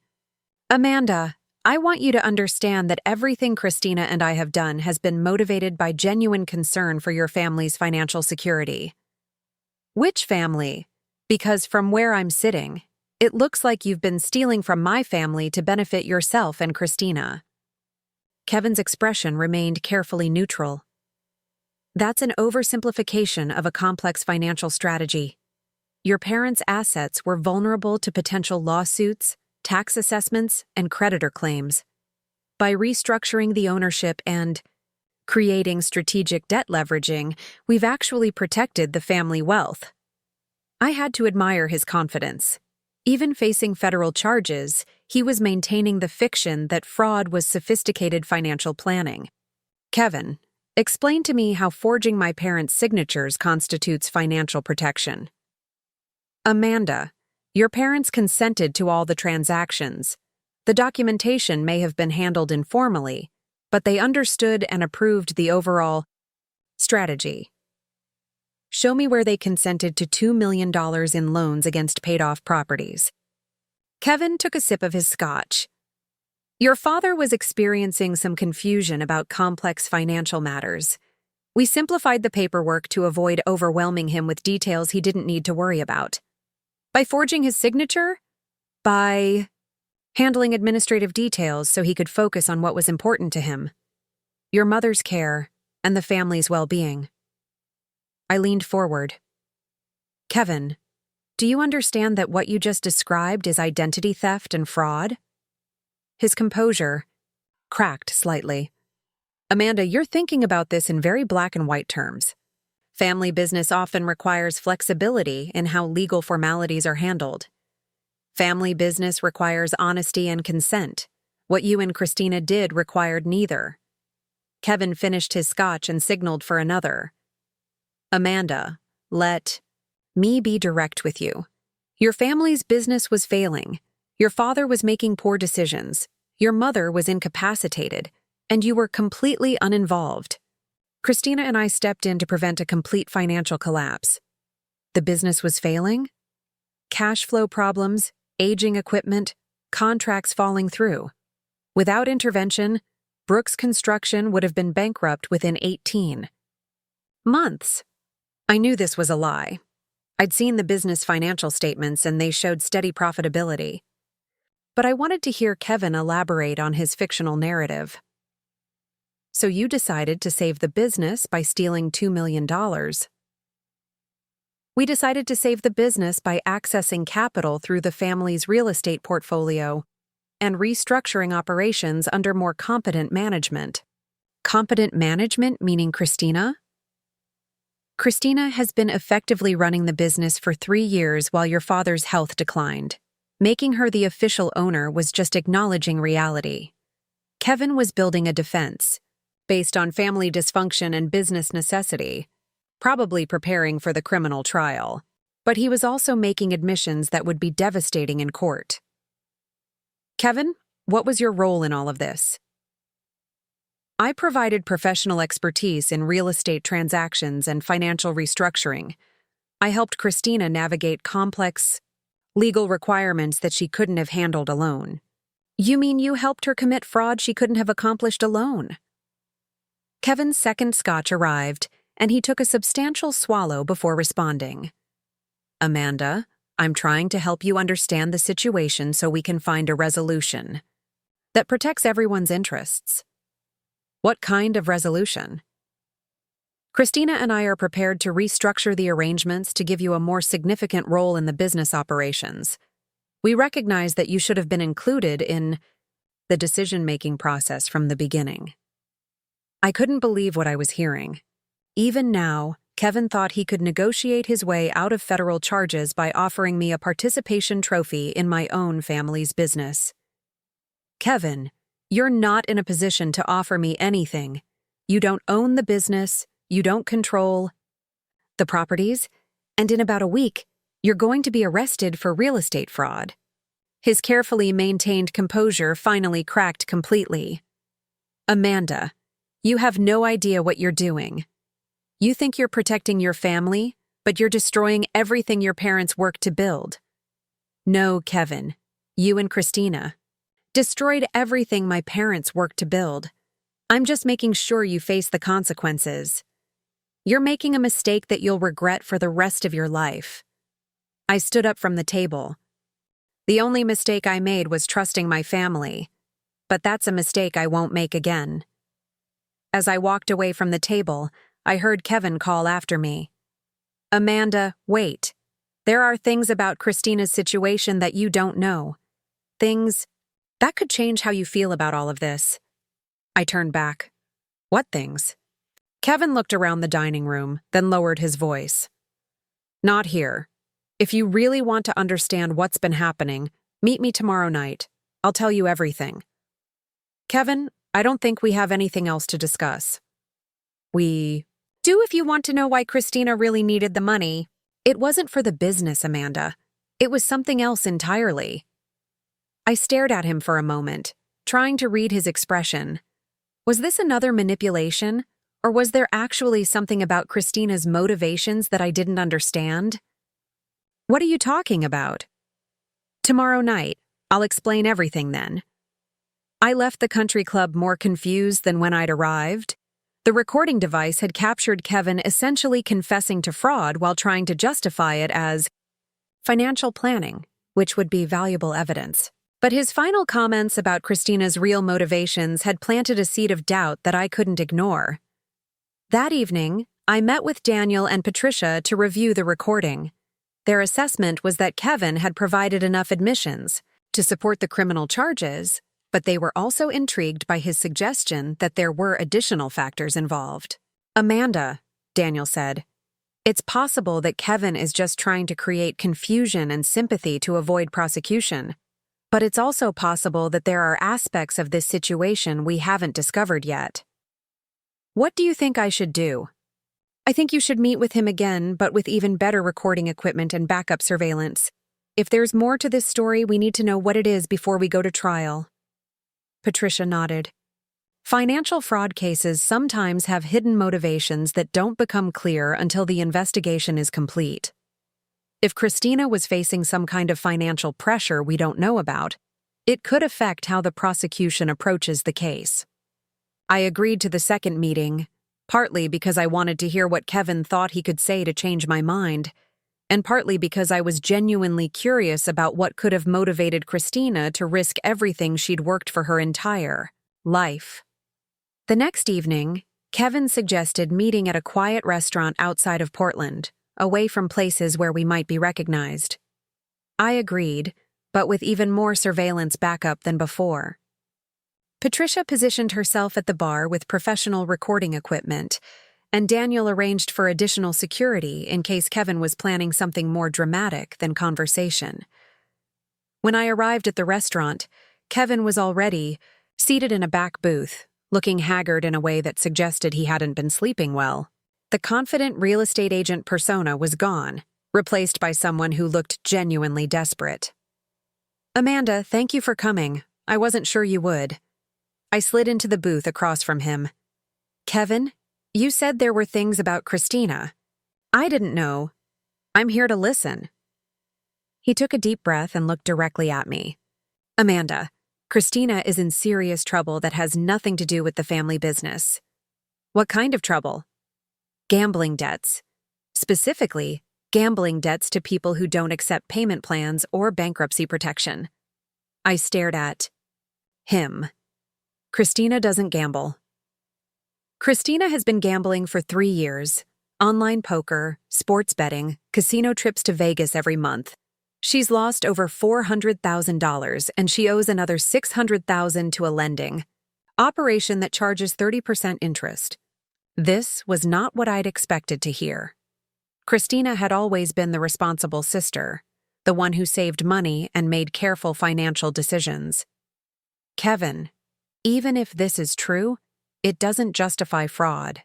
Amanda, I want you to understand that everything Christina and I have done has been motivated by genuine concern for your family's financial security. Which family? Because from where I'm sitting, it looks like you've been stealing from my family to benefit yourself and Christina. Kevin's expression remained carefully neutral. That's an oversimplification of a complex financial strategy. Your parents' assets were vulnerable to potential lawsuits, tax assessments, and creditor claims. By restructuring the ownership and creating strategic debt leveraging, we've actually protected the family wealth. I had to admire his confidence. Even facing federal charges, he was maintaining the fiction that fraud was sophisticated financial planning. Kevin, explain to me how forging my parents' signatures constitutes financial protection. Amanda, your parents consented to all the transactions. The documentation may have been handled informally, but they understood and approved the overall strategy. Show me where they consented to $2 million in loans against paid-off properties. Kevin took a sip of his scotch. Your father was experiencing some confusion about complex financial matters. We simplified the paperwork to avoid overwhelming him with details he didn't need to worry about. By forging his signature? By handling administrative details so he could focus on what was important to him. Your mother's care and the family's well-being. I leaned forward. Kevin, do you understand that what you just described is identity theft and fraud? His composure cracked slightly. Amanda, you're thinking about this in very black and white terms. Family business often requires flexibility in how legal formalities are handled. Family business requires honesty and consent. What you and Christina did required neither. Kevin finished his scotch and signaled for another. Amanda, let me be direct with you. Your family's business was failing. Your father was making poor decisions. Your mother was incapacitated, and you were completely uninvolved. Christina and I stepped in to prevent a complete financial collapse. The business was failing? Cash flow problems, aging equipment, contracts falling through. Without intervention, Brooks Construction would have been bankrupt within 18 months. I knew this was a lie. I'd seen the business financial statements and they showed steady profitability. But I wanted to hear Kevin elaborate on his fictional narrative. So you decided to save the business by stealing $2 million. We decided to save the business by accessing capital through the family's real estate portfolio and restructuring operations under more competent management. Competent management meaning Christina? Christina has been effectively running the business for 3 years while your father's health declined. Making her the official owner was just acknowledging reality. Kevin was building a defense, based on family dysfunction and business necessity, probably preparing for the criminal trial. But he was also making admissions that would be devastating in court. Kevin, what was your role in all of this? I provided professional expertise in real estate transactions and financial restructuring. I helped Christina navigate complex legal requirements that she couldn't have handled alone. You mean you helped her commit fraud she couldn't have accomplished alone? Kevin's second scotch arrived, and he took a substantial swallow before responding. Amanda, I'm trying to help you understand the situation so we can find a resolution that protects everyone's interests. What kind of resolution? Christina and I are prepared to restructure the arrangements to give you a more significant role in the business operations. We recognize that you should have been included in the decision-making process from the beginning. I couldn't believe what I was hearing. Even now, Kevin thought he could negotiate his way out of federal charges by offering me a participation trophy in my own family's business. Kevin, you're not in a position to offer me anything. You don't own the business, you don't control the properties, and in about a week, you're going to be arrested for real estate fraud. His carefully maintained composure finally cracked completely. Amanda, you have no idea what you're doing. You think you're protecting your family, but you're destroying everything your parents worked to build. No, Kevin, you and Christina, Destroyed everything my parents worked to build. I'm just making sure you face the consequences. You're making a mistake that you'll regret for the rest of your life." I stood up from the table. The only mistake I made was trusting my family, but that's a mistake I won't make again. As I walked away from the table, I heard Kevin call after me. "Amanda, wait. There are things about Christina's situation that you don't know. Things that could change how you feel about all of this." I turned back. "What things?" Kevin looked around the dining room, then lowered his voice. "Not here. If you really want to understand what's been happening, meet me tomorrow night. I'll tell you everything." "Kevin, I don't think we have anything else to discuss." "We do if you want to know why Christina really needed the money." "It wasn't for the business, Amanda. It was something else entirely." I stared at him for a moment, trying to read his expression. Was this another manipulation, or was there actually something about Christina's motivations that I didn't understand? "What are you talking about?" "Tomorrow night. I'll explain everything then." I left the country club more confused than when I'd arrived. The recording device had captured Kevin essentially confessing to fraud while trying to justify it as financial planning, which would be valuable evidence. But his final comments about Christina's real motivations had planted a seed of doubt that I couldn't ignore. That evening, I met with Daniel and Patricia to review the recording. Their assessment was that Kevin had provided enough admissions to support the criminal charges, but they were also intrigued by his suggestion that there were additional factors involved. "Amanda," Daniel said, "it's possible that Kevin is just trying to create confusion and sympathy to avoid prosecution. But it's also possible that there are aspects of this situation we haven't discovered yet. What do you think I should do?" "I think you should meet with him again, but with even better recording equipment and backup surveillance. If there's more to this story, we need to know what it is before we go to trial." Patricia nodded. Financial fraud cases sometimes have hidden motivations that don't become clear until the investigation is complete. If Christina was facing some kind of financial pressure we don't know about, it could affect how the prosecution approaches the case. I agreed to the second meeting, partly because I wanted to hear what Kevin thought he could say to change my mind, and partly because I was genuinely curious about what could have motivated Christina to risk everything she'd worked for her entire life. The next evening, Kevin suggested meeting at a quiet restaurant outside of Portland, away from places where we might be recognized. I agreed, but with even more surveillance backup than before. Patricia positioned herself at the bar with professional recording equipment, and Daniel arranged for additional security in case Kevin was planning something more dramatic than conversation. When I arrived at the restaurant, Kevin was already seated in a back booth, looking haggard in a way that suggested he hadn't been sleeping well. The confident real estate agent persona was gone, replaced by someone who looked genuinely desperate. "Amanda, thank you for coming. I wasn't sure you would." I slid into the booth across from him. "Kevin, you said there were things about Christina. I didn't know. I'm here to listen." He took a deep breath and looked directly at me. "Amanda, Christina is in serious trouble that has nothing to do with the family business." "What kind of trouble?" "Gambling debts. Specifically, gambling debts to people who don't accept payment plans or bankruptcy protection." I stared at him. "Christina doesn't gamble." "Christina has been gambling for 3 years. Online poker, sports betting, casino trips to Vegas every month. She's lost over $400,000 and she owes another $600,000 to a lending operation that charges 30% interest. This was not what I'd expected to hear. Christina had always been the responsible sister, the one who saved money and made careful financial decisions. "Kevin, even if this is true, it doesn't justify fraud."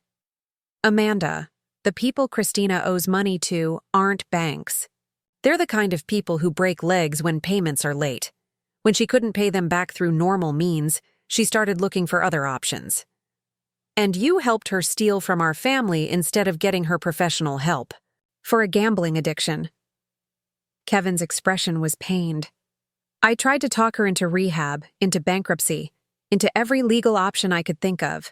"Amanda, the people Christina owes money to aren't banks. They're the kind of people who break legs when payments are late. When she couldn't pay them back through normal means, she started looking for other options. And you helped her steal from our family instead of getting her professional help for a gambling addiction." Kevin's expression was pained. I tried to talk her into rehab, into bankruptcy, into every legal option I could think of.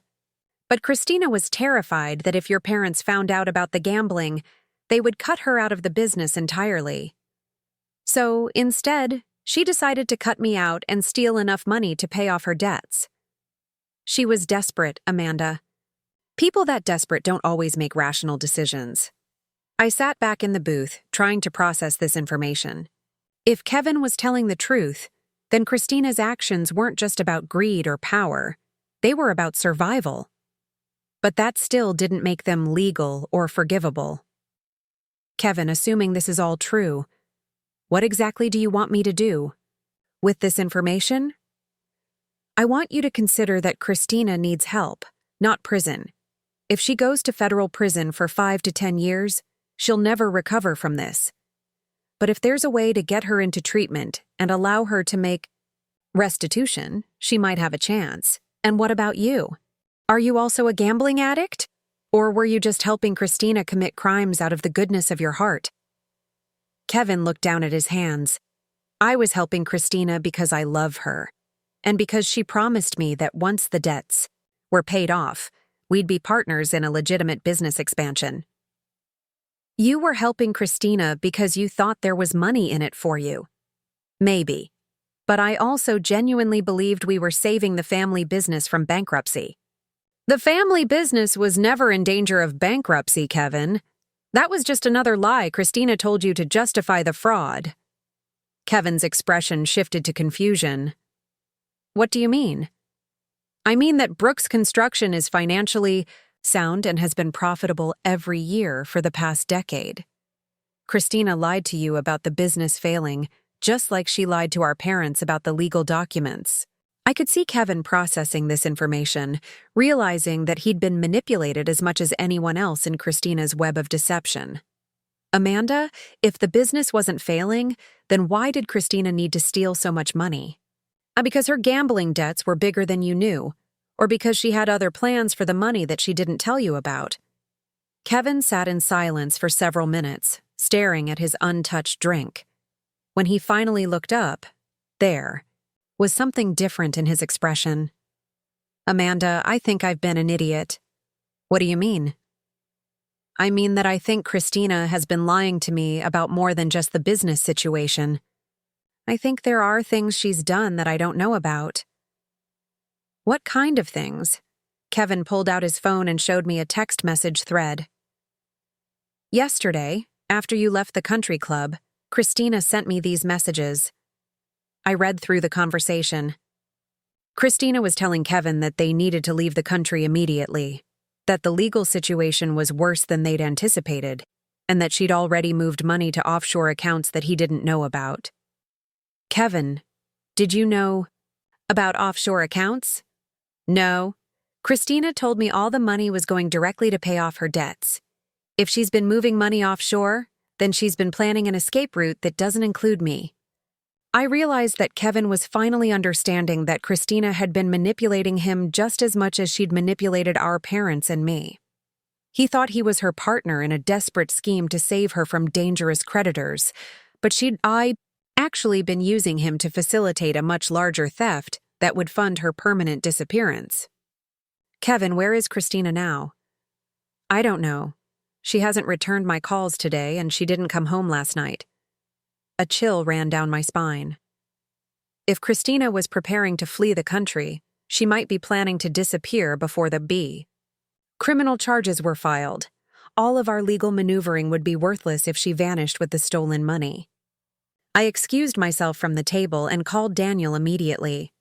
But Christina was terrified that if your parents found out about the gambling, they would cut her out of the business entirely. So, instead, she decided to cut me out and steal enough money to pay off her debts. She was desperate, Amanda. People that desperate don't always make rational decisions. I sat back in the booth, trying to process this information. If Kevin was telling the truth, then Christina's actions weren't just about greed or power. They were about survival. But that still didn't make them legal or forgivable. Kevin, assuming this is all true, what exactly do you want me to do? With this information? I want you to consider that Christina needs help, not prison. If she goes to federal prison for 5 to 10 years, she'll never recover from this. But if there's a way to get her into treatment and allow her to make restitution, she might have a chance. And what about you? Are you also a gambling addict? Or were you just helping Christina commit crimes out of the goodness of your heart? Kevin looked down at his hands. I was helping Christina because I love her, and because she promised me that once the debts were paid off, we'd be partners in a legitimate business expansion. You were helping Christina because you thought there was money in it for you. Maybe. But I also genuinely believed we were saving the family business from bankruptcy. The family business was never in danger of bankruptcy, Kevin. That was just another lie Christina told you to justify the fraud. Kevin's expression shifted to confusion. What do you mean? I mean that Brooks Construction is financially sound and has been profitable every year for the past decade. Christina lied to you about the business failing, just like she lied to our parents about the legal documents. I could see Kevin processing this information, realizing that he'd been manipulated as much as anyone else in Christina's web of deception. Amanda, if the business wasn't failing, then why did Christina need to steal so much money? Because her gambling debts were bigger than you knew, or because she had other plans for the money that she didn't tell you about. Kevin sat in silence for several minutes, staring at his untouched drink. When he finally looked up, there was something different in his expression. Amanda, I think I've been an idiot. What do you mean? I mean that I think Christina has been lying to me about more than just the business situation. I think there are things she's done that I don't know about. What kind of things? Kevin pulled out his phone and showed me a text message thread. Yesterday, after you left the country club, Christina sent me these messages. I read through the conversation. Christina was telling Kevin that they needed to leave the country immediately, that the legal situation was worse than they'd anticipated, and that she'd already moved money to offshore accounts that he didn't know about. Kevin, did you know about offshore accounts? No. Christina told me all the money was going directly to pay off her debts. If she's been moving money offshore, then she's been planning an escape route that doesn't include me. I realized that Kevin was finally understanding that Christina had been manipulating him just as much as she'd manipulated our parents and me. He thought he was her partner in a desperate scheme to save her from dangerous creditors, but I'd actually been using him to facilitate a much larger theft that would fund her permanent disappearance. Kevin, where is Christina now? I don't know. She hasn't returned my calls today, and she didn't come home last night. A chill ran down my spine. If Christina was preparing to flee the country, she might be planning to disappear before the B. Criminal charges were filed. All of our legal maneuvering would be worthless if she vanished with the stolen money. I excused myself from the table and called Daniel immediately.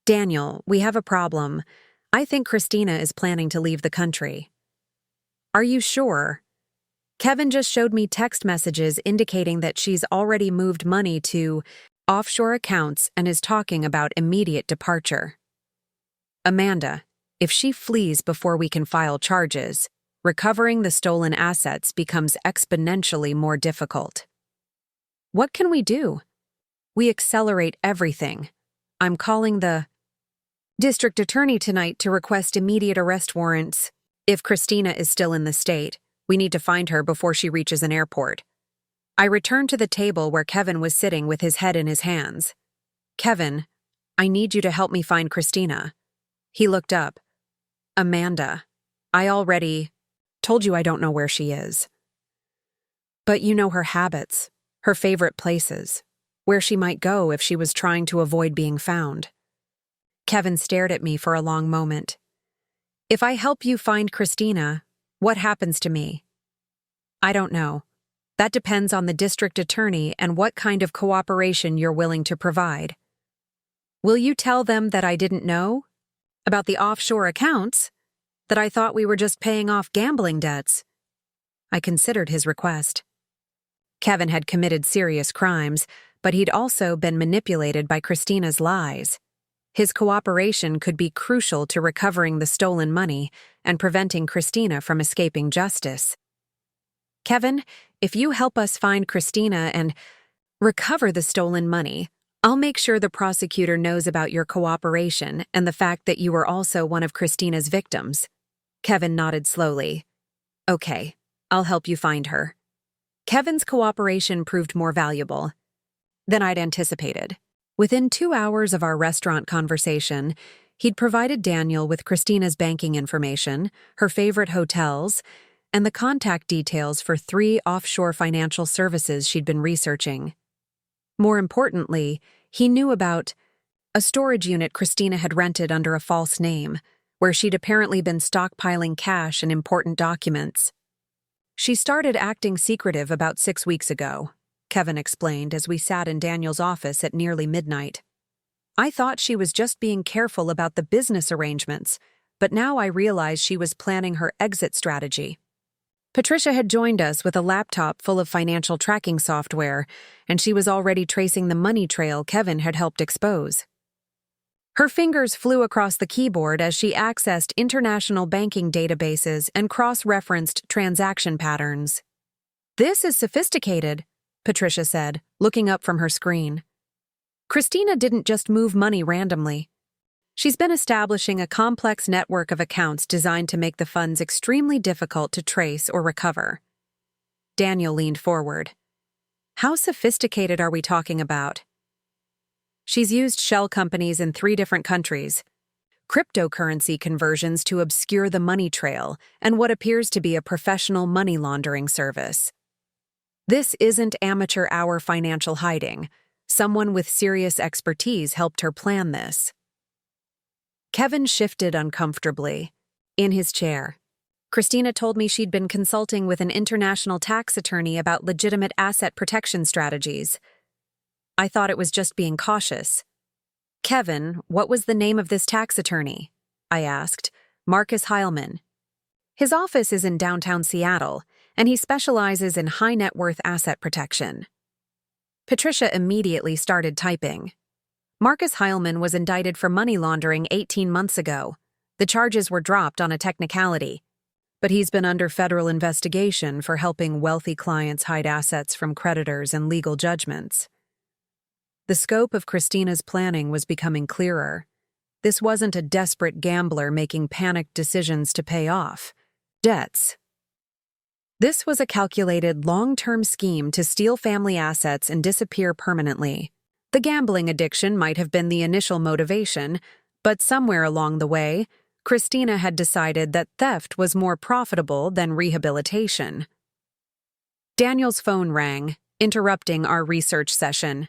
Daniel, we have a problem. I think Christina is planning to leave the country. Are you sure? Kevin just showed me text messages indicating that she's already moved money to offshore accounts and is talking about immediate departure. Amanda, if she flees before we can file charges, recovering the stolen assets becomes exponentially more difficult. What can we do? We accelerate everything. I'm calling the district attorney tonight to request immediate arrest warrants. If Christina is still in the state, we need to find her before she reaches an airport. I returned to the table where Kevin was sitting with his head in his hands. Kevin, I need you to help me find Christina. He looked up. Amanda, I already told you I don't know where she is. But you know her habits, her favorite places, where she might go if she was trying to avoid being found. Kevin stared at me for a long moment. If I help you find Christina, what happens to me? I don't know. That depends on the district attorney and what kind of cooperation you're willing to provide. Will you tell them that I didn't know? About the offshore accounts? That I thought we were just paying off gambling debts? I considered his request. Kevin had committed serious crimes, but he'd also been manipulated by Christina's lies. His cooperation could be crucial to recovering the stolen money and preventing Christina from escaping justice. Kevin, if you help us find Christina and recover the stolen money, I'll make sure the prosecutor knows about your cooperation and the fact that you were also one of Christina's victims. Kevin nodded slowly. Okay, I'll help you find her. Kevin's cooperation proved more valuable than I'd anticipated. Within 2 hours of our restaurant conversation, he'd provided Daniel with Christina's banking information, her favorite hotels, and the contact details for 3 offshore financial services she'd been researching. More importantly, he knew about a storage unit Christina had rented under a false name, where she'd apparently been stockpiling cash and important documents. She started acting secretive about 6 weeks ago, Kevin explained as we sat in Daniel's office at nearly midnight. I thought she was just being careful about the business arrangements, but now I realized she was planning her exit strategy. Patricia had joined us with a laptop full of financial tracking software, and she was already tracing the money trail Kevin had helped expose. Her fingers flew across the keyboard as she accessed international banking databases and cross-referenced transaction patterns. This is sophisticated, Patricia said, looking up from her screen. Christina didn't just move money randomly. She's been establishing a complex network of accounts designed to make the funds extremely difficult to trace or recover. Daniel leaned forward. How sophisticated are we talking about? She's used shell companies in 3 different countries, cryptocurrency conversions to obscure the money trail, and what appears to be a professional money laundering service. This isn't amateur hour financial hiding. Someone with serious expertise helped her plan this. Kevin shifted uncomfortably in his chair. Christina told me she'd been consulting with an international tax attorney about legitimate asset protection strategies. I thought it was just being cautious. Kevin, what was the name of this tax attorney? I asked. Marcus Heilman. His office is in downtown Seattle, and he specializes in high net worth asset protection. Patricia immediately started typing. Marcus Heilman was indicted for money laundering 18 months ago. The charges were dropped on a technicality, but he's been under federal investigation for helping wealthy clients hide assets from creditors and legal judgments. The scope of Christina's planning was becoming clearer. This wasn't a desperate gambler making panicked decisions to pay off debts. This was a calculated, long-term scheme to steal family assets and disappear permanently. The gambling addiction might have been the initial motivation, but somewhere along the way, Christina had decided that theft was more profitable than rehabilitation. Daniel's phone rang, interrupting our research session.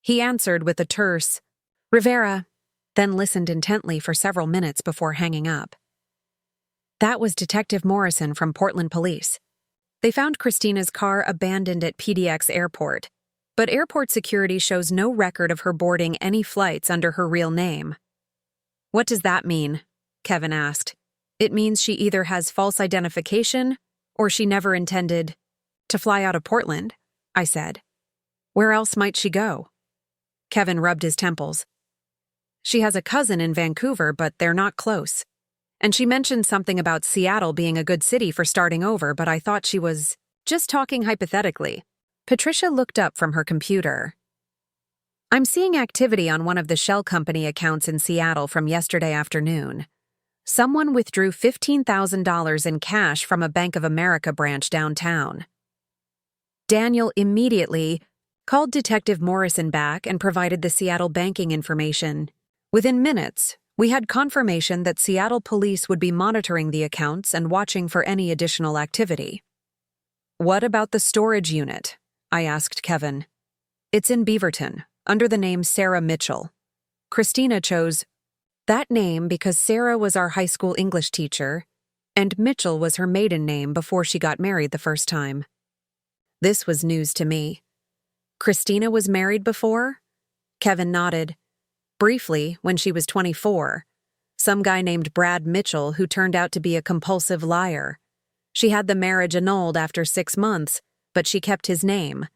He answered with a terse, "Rivera," then listened intently for several minutes before hanging up. That was Detective Morrison from Portland Police. They found Christina's car abandoned at PDX Airport, but airport security shows no record of her boarding any flights under her real name. What does that mean? Kevin asked. It means she either has false identification or she never intended to fly out of Portland, I said. Where else might she go? Kevin rubbed his temples. She has a cousin in Vancouver, but they're not close. And she mentioned something about Seattle being a good city for starting over, but I thought she was just talking hypothetically. Patricia looked up from her computer. I'm seeing activity on one of the shell company accounts in Seattle from yesterday afternoon. Someone withdrew $15,000 in cash from a Bank of America branch downtown. Daniel immediately called Detective Morrison back and provided the Seattle banking information. Within minutes, we had confirmation that Seattle police would be monitoring the accounts and watching for any additional activity. "What about the storage unit?" I asked Kevin. "It's in Beaverton, under the name Sarah Mitchell." Christina chose that name because Sarah was our high school English teacher, and Mitchell was her maiden name before she got married the first time. This was news to me. Christina was married before? Kevin nodded. Briefly, when she was 24. Some guy named Brad Mitchell who turned out to be a compulsive liar. She had the marriage annulled after 6 months, but she kept his name.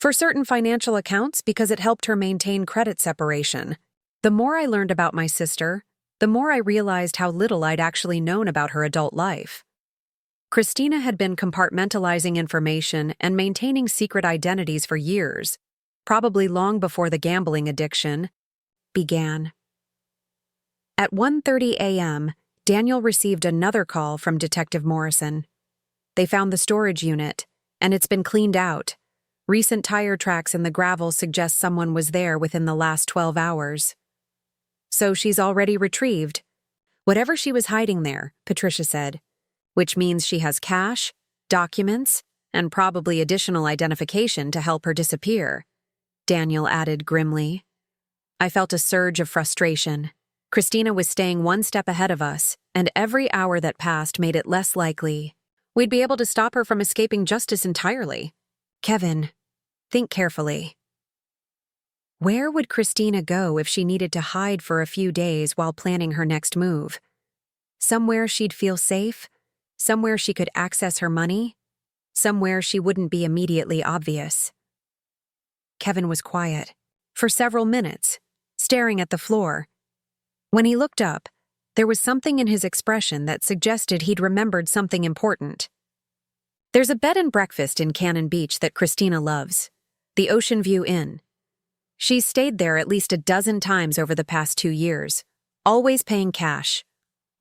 For certain financial accounts because it helped her maintain credit separation. The more I learned about my sister, the more I realized how little I'd actually known about her adult life. Christina had been compartmentalizing information and maintaining secret identities for years, probably long before the gambling addiction began. At 1:30 a.m., Daniel received another call from Detective Morrison. They found the storage unit, and it's been cleaned out. Recent tire tracks in the gravel suggest someone was there within the last 12 hours. So she's already retrieved whatever she was hiding there, Patricia said, which means she has cash, documents, and probably additional identification to help her disappear, Daniel added grimly. I felt a surge of frustration. Christina was staying one step ahead of us, and every hour that passed made it less likely we'd be able to stop her from escaping justice entirely. Kevin, think carefully. Where would Christina go if she needed to hide for a few days while planning her next move? Somewhere she'd feel safe? Somewhere she could access her money? Somewhere she wouldn't be immediately obvious? Kevin was quiet for several minutes, staring at the floor. When he looked up, there was something in his expression that suggested he'd remembered something important. There's a bed and breakfast in Cannon Beach that Christina loves, the Ocean View Inn. She's stayed there at least a dozen times over the past 2 years, always paying cash,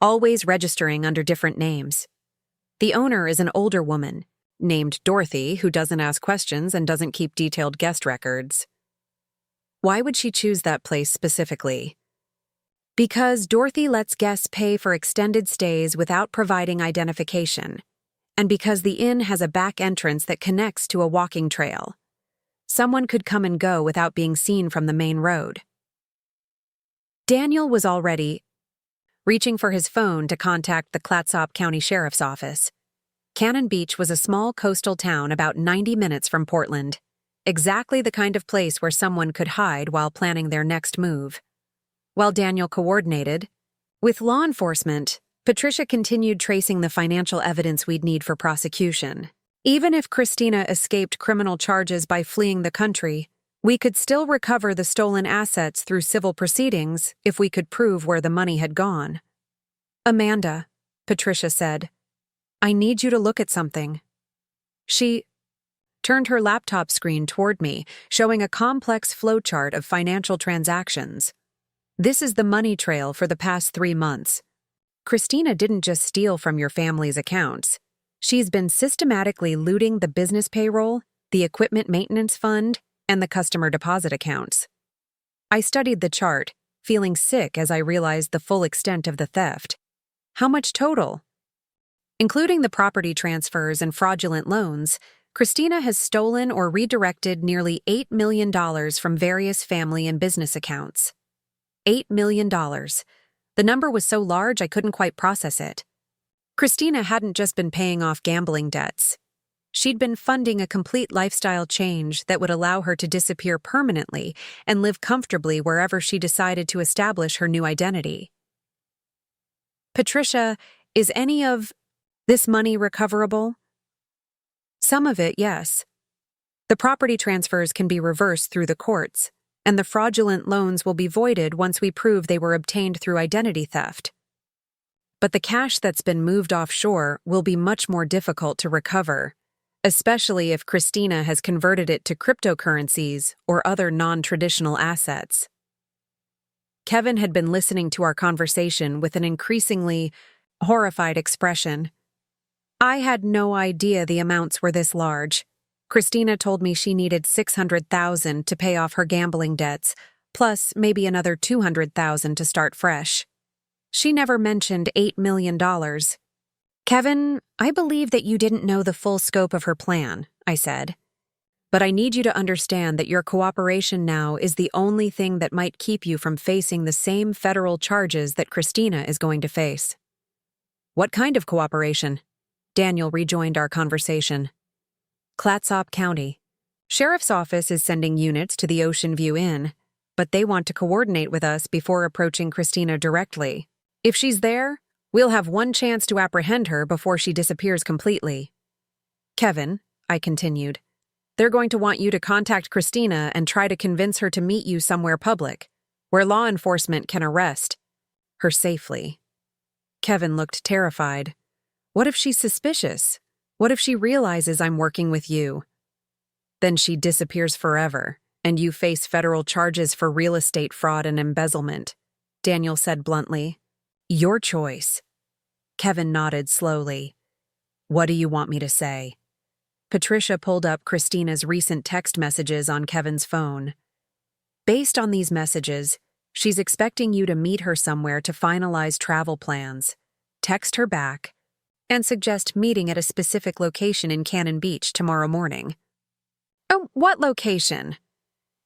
always registering under different names. The owner is an older woman, named Dorothy, who doesn't ask questions and doesn't keep detailed guest records. Why would she choose that place specifically? Because Dorothy lets guests pay for extended stays without providing identification, and because the inn has a back entrance that connects to a walking trail. Someone could come and go without being seen from the main road. Daniel was already reaching for his phone to contact the Clatsop County Sheriff's Office. Cannon Beach was a small coastal town about 90 minutes from Portland, exactly the kind of place where someone could hide while planning their next move. While Daniel coordinated with law enforcement, Patricia continued tracing the financial evidence we'd need for prosecution. Even if Christina escaped criminal charges by fleeing the country, we could still recover the stolen assets through civil proceedings if we could prove where the money had gone. Amanda, Patricia said, I need you to look at something. She turned her laptop screen toward me, showing a complex flowchart of financial transactions. This is the money trail for the past 3 months. Christina didn't just steal from your family's accounts. She's been systematically looting the business payroll, the equipment maintenance fund, and the customer deposit accounts. I studied the chart, feeling sick as I realized the full extent of the theft. How much total? Including the property transfers and fraudulent loans, Christina has stolen or redirected nearly $8 million from various family and business accounts. $8 million. The number was so large I couldn't quite process it. Christina hadn't just been paying off gambling debts. She'd been funding a complete lifestyle change that would allow her to disappear permanently and live comfortably wherever she decided to establish her new identity. Patricia, is any of this money recoverable? Some of it, yes. The property transfers can be reversed through the courts, and the fraudulent loans will be voided once we prove they were obtained through identity theft. But the cash that's been moved offshore will be much more difficult to recover, especially if Christina has converted it to cryptocurrencies or other non-traditional assets. Kevin had been listening to our conversation with an increasingly horrified expression. I had no idea the amounts were this large, Christina told me she needed $600,000 to pay off her gambling debts, plus maybe another $200,000 to start fresh. She never mentioned $8 million. Kevin, I believe that you didn't know the full scope of her plan, I said. But I need you to understand that your cooperation now is the only thing that might keep you from facing the same federal charges that Christina is going to face. What kind of cooperation? Daniel rejoined our conversation. Clatsop County. Sheriff's Office is sending units to the Ocean View Inn, but they want to coordinate with us before approaching Christina directly. If she's there, we'll have one chance to apprehend her before she disappears completely. Kevin, I continued, they're going to want you to contact Christina and try to convince her to meet you somewhere public, where law enforcement can arrest her safely. Kevin looked terrified. What if she's suspicious? What if she realizes I'm working with you? Then she disappears forever, and you face federal charges for real estate fraud and embezzlement, Daniel said bluntly. Your choice. Kevin nodded slowly. What do you want me to say? Patricia pulled up Christina's recent text messages on Kevin's phone. Based on these messages, she's expecting you to meet her somewhere to finalize travel plans, text her back, and suggest meeting at a specific location in Cannon Beach tomorrow morning. Oh, what location?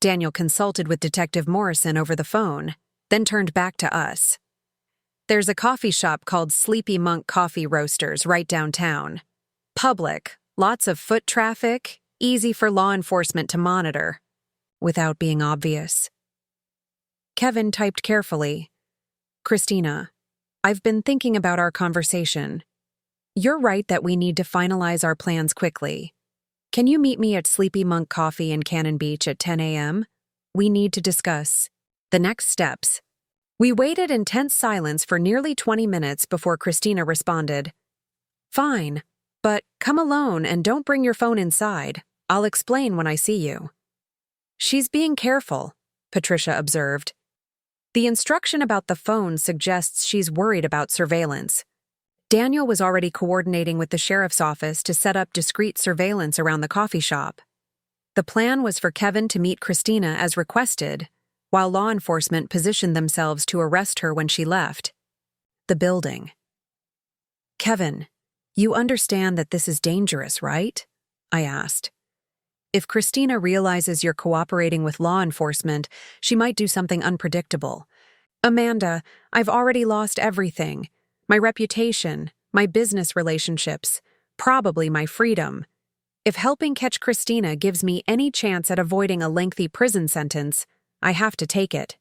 Daniel consulted with Detective Morrison over the phone, then turned back to us. There's a coffee shop called Sleepy Monk Coffee Roasters right downtown. Public, lots of foot traffic, easy for law enforcement to monitor, without being obvious. Kevin typed carefully. Christina, I've been thinking about our conversation. You're right that we need to finalize our plans quickly. Can you meet me at Sleepy Monk Coffee in Cannon Beach at 10 a.m.? We need to discuss the next steps. We waited in tense silence for nearly 20 minutes before Christina responded. Fine, but come alone and don't bring your phone inside. I'll explain when I see you. She's being careful, Patricia observed. The instruction about the phone suggests she's worried about surveillance. Daniel was already coordinating with the sheriff's office to set up discreet surveillance around the coffee shop. The plan was for Kevin to meet Christina as requested, while law enforcement positioned themselves to arrest her when she left the building. Kevin, you understand that this is dangerous, right? I asked. If Christina realizes you're cooperating with law enforcement, she might do something unpredictable. Amanda, I've already lost everything. My reputation, my business relationships, probably my freedom. If helping catch Christina gives me any chance at avoiding a lengthy prison sentence, I have to take it.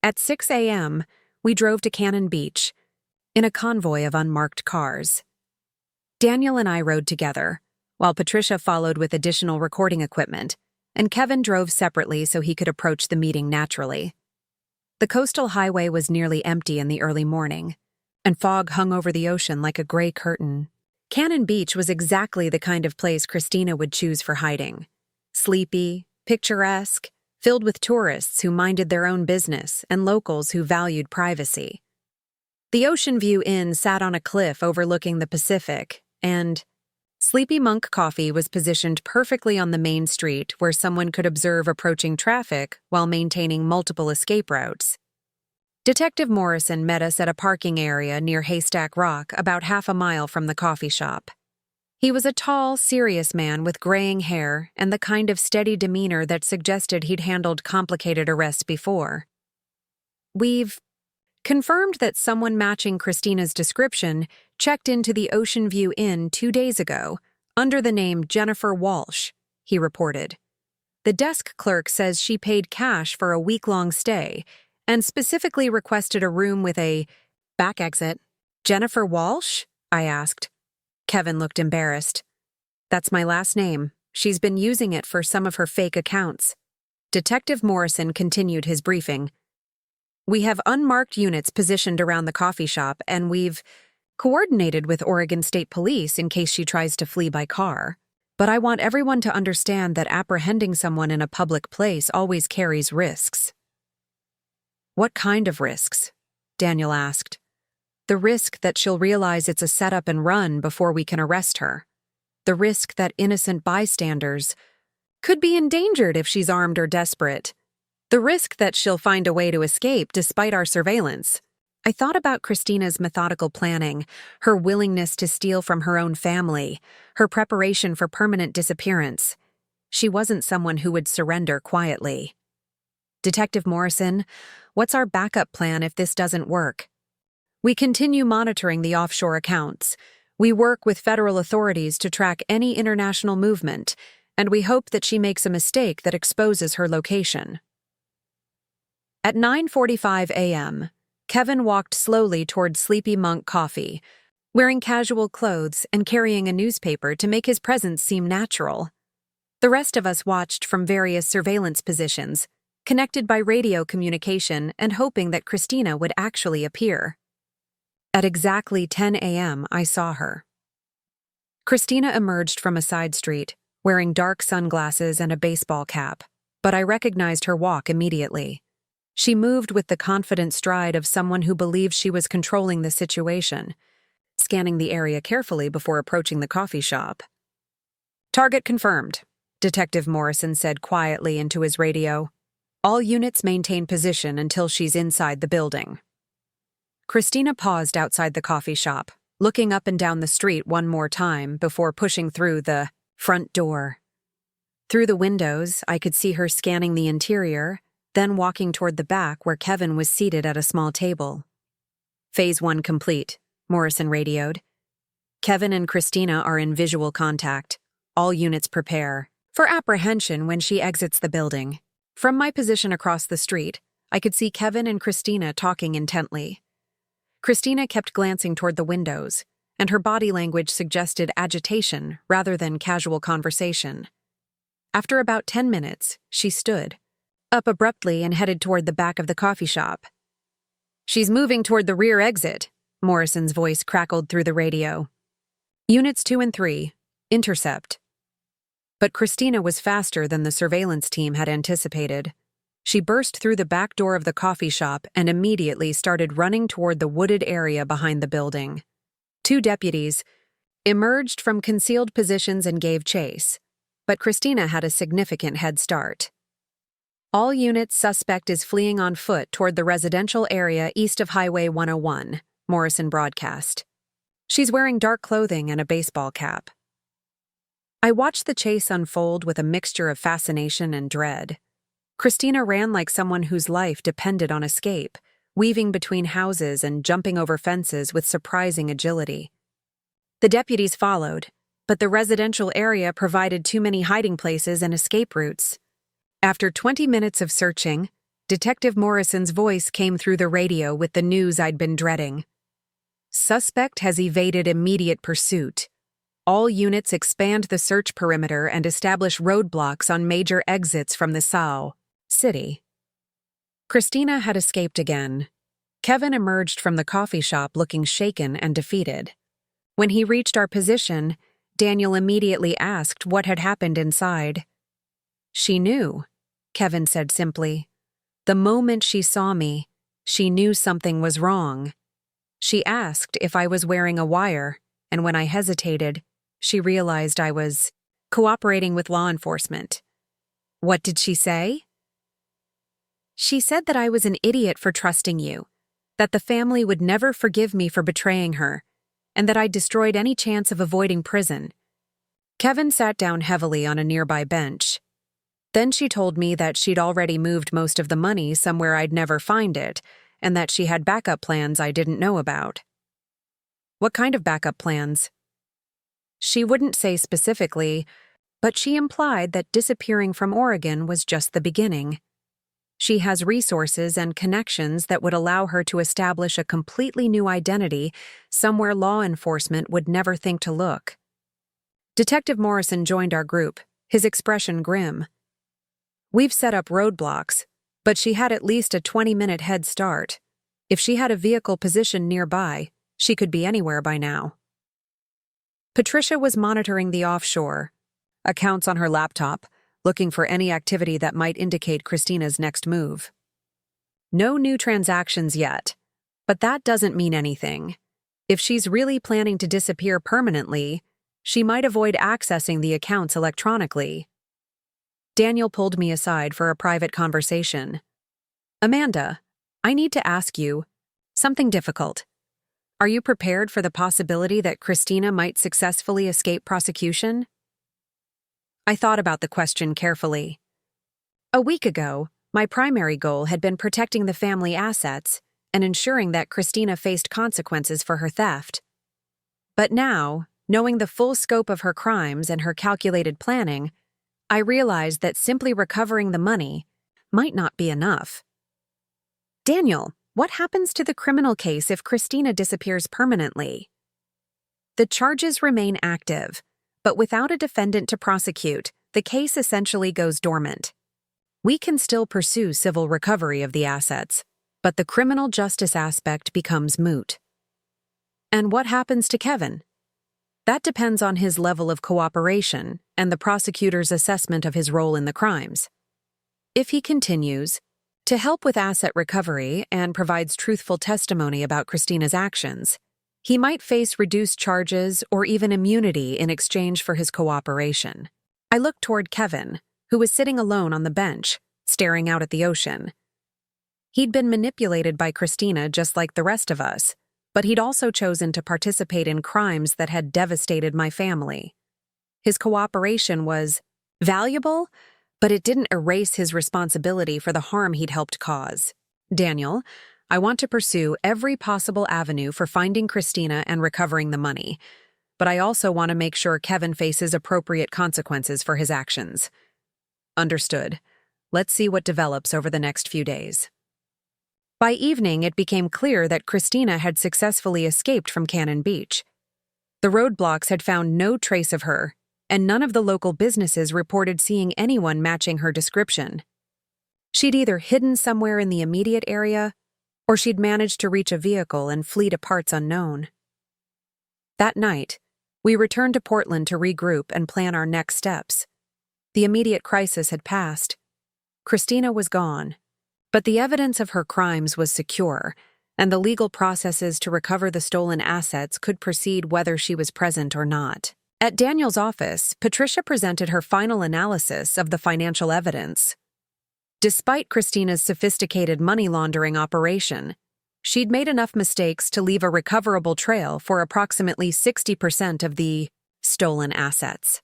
At 6 a.m., we drove to Cannon Beach, in a convoy of unmarked cars. Daniel and I rode together, while Patricia followed with additional recording equipment, and Kevin drove separately so he could approach the meeting naturally. The coastal highway was nearly empty in the early morning, and fog hung over the ocean like a gray curtain. Cannon Beach was exactly the kind of place Christina would choose for hiding. Sleepy, picturesque, filled with tourists who minded their own business and locals who valued privacy. The Ocean View Inn sat on a cliff overlooking the Pacific, and Sleepy Monk Coffee was positioned perfectly on the main street where someone could observe approaching traffic while maintaining multiple escape routes. Detective Morrison met us at a parking area near Haystack Rock, about half a mile from the coffee shop. He was a tall, serious man with graying hair and the kind of steady demeanor that suggested he'd handled complicated arrests before. We've confirmed that someone matching Christina's description checked into the Ocean View Inn 2 days ago, under the name Jennifer Walsh, he reported. The desk clerk says she paid cash for a week-long stay and specifically requested a room with a back exit. Jennifer Walsh? I asked. Kevin looked embarrassed. That's my last name. She's been using it for some of her fake accounts. Detective Morrison continued his briefing. We have unmarked units positioned around the coffee shop, and we've coordinated with Oregon State Police in case she tries to flee by car. But I want everyone to understand that apprehending someone in a public place always carries risks. What kind of risks? Daniel asked. The risk that she'll realize it's a setup and run before we can arrest her. The risk that innocent bystanders could be endangered if she's armed or desperate. The risk that she'll find a way to escape despite our surveillance. I thought about Christina's methodical planning, her willingness to steal from her own family, her preparation for permanent disappearance. She wasn't someone who would surrender quietly. Detective Morrison, what's our backup plan if this doesn't work? We continue monitoring the offshore accounts. We work with federal authorities to track any international movement, and we hope that she makes a mistake that exposes her location. At 9:45 a.m., Kevin walked slowly toward Sleepy Monk Coffee, wearing casual clothes and carrying a newspaper to make his presence seem natural. The rest of us watched from various surveillance positions, connected by radio communication and hoping that Christina would actually appear. At exactly 10 a.m., I saw her. Christina emerged from a side street, wearing dark sunglasses and a baseball cap, but I recognized her walk immediately. She moved with the confident stride of someone who believed she was controlling the situation, scanning the area carefully before approaching the coffee shop. "Target confirmed," Detective Morrison said quietly into his radio. "All units maintain position until she's inside the building." Christina paused outside the coffee shop, looking up and down the street one more time before pushing through the front door. Through the windows, I could see her scanning the interior, then walking toward the back where Kevin was seated at a small table. "Phase 1 complete," Morrison radioed. "Kevin and Christina are in visual contact. All units prepare for apprehension when she exits the building." From my position across the street, I could see Kevin and Christina talking intently. Christina kept glancing toward the windows, and her body language suggested agitation rather than casual conversation. After about 10 minutes, she stood up abruptly and headed toward the back of the coffee shop. "She's moving toward the rear exit," Morrison's voice crackled through the radio. "Units 2 and 3, intercept." But Christina was faster than the surveillance team had anticipated. She burst through the back door of the coffee shop and immediately started running toward the wooded area behind the building. 2 deputies emerged from concealed positions and gave chase, but Christina had a significant head start. "All units, suspect is fleeing on foot toward the residential area east of Highway 101, Morrison broadcast. She's wearing dark clothing and a baseball cap." I watched the chase unfold with a mixture of fascination and dread. Christina ran like someone whose life depended on escape, weaving between houses and jumping over fences with surprising agility. The deputies followed, but the residential area provided too many hiding places and escape routes. After 20 minutes of searching, Detective Morrison's voice came through the radio with the news I'd been dreading. "Suspect has evaded immediate pursuit. All units expand the search perimeter and establish roadblocks on major exits from the Sao City." Christina had escaped again. Kevin emerged from the coffee shop looking shaken and defeated. When he reached our position, Daniel immediately asked what had happened inside. "She knew," Kevin said simply. "The moment she saw me, she knew something was wrong. She asked if I was wearing a wire, and when I hesitated, she realized I was cooperating with law enforcement." "What did she say?" "She said that I was an idiot for trusting you, that the family would never forgive me for betraying her, and that I'd destroyed any chance of avoiding prison." Kevin sat down heavily on a nearby bench. "Then she told me that she'd already moved most of the money somewhere I'd never find it, and that she had backup plans I didn't know about." "What kind of backup plans?" "She wouldn't say specifically, but she implied that disappearing from Oregon was just the beginning. She has resources and connections that would allow her to establish a completely new identity somewhere law enforcement would never think to look." Detective Morrison joined our group, his expression grim. "We've set up roadblocks, but she had at least a 20-minute head start. If she had a vehicle positioned nearby, she could be anywhere by now." Patricia was monitoring the offshore accounts on her laptop, looking for any activity that might indicate Christina's next move. "No new transactions yet, but that doesn't mean anything. If she's really planning to disappear permanently, she might avoid accessing the accounts electronically. Daniel pulled me aside for a private conversation. Amanda, I need to ask you something difficult. Are you prepared for the possibility that Christina might successfully escape prosecution? I thought about the question carefully. A week ago, my primary goal had been protecting the family assets and ensuring that Christina faced consequences for her theft. But now, knowing the full scope of her crimes and her calculated planning, I realized that simply recovering the money might not be enough. Daniel, what happens to the criminal case if Christina disappears permanently? The charges remain active, but without a defendant to prosecute, the case essentially goes dormant. We can still pursue civil recovery of the assets, but the criminal justice aspect becomes moot. And what happens to Kevin? That depends on his level of cooperation and the prosecutor's assessment of his role in the crimes. If he continues to help with asset recovery and provides truthful testimony about Christina's actions, he might face reduced charges or even immunity in exchange for his cooperation. I looked toward Kevin, who was sitting alone on the bench, staring out at the ocean. He'd been manipulated by Christina just like the rest of us, but he'd also chosen to participate in crimes that had devastated my family. His cooperation was valuable, but it didn't erase his responsibility for the harm he'd helped cause. Daniel, I want to pursue every possible avenue for finding Christina and recovering the money, but I also want to make sure Kevin faces appropriate consequences for his actions. Understood. Let's see what develops over the next few days. By evening, it became clear that Christina had successfully escaped from Cannon Beach. The roadblocks had found no trace of her, and none of the local businesses reported seeing anyone matching her description. She'd either hidden somewhere in the immediate area, or she'd managed to reach a vehicle and flee to parts unknown. That night, we returned to Portland to regroup and plan our next steps. The immediate crisis had passed. Christina was gone, but the evidence of her crimes was secure, and the legal processes to recover the stolen assets could proceed whether she was present or not. At Daniel's office, Patricia presented her final analysis of the financial evidence. Despite Christina's sophisticated money laundering operation, she'd made enough mistakes to leave a recoverable trail for approximately 60% of the stolen assets.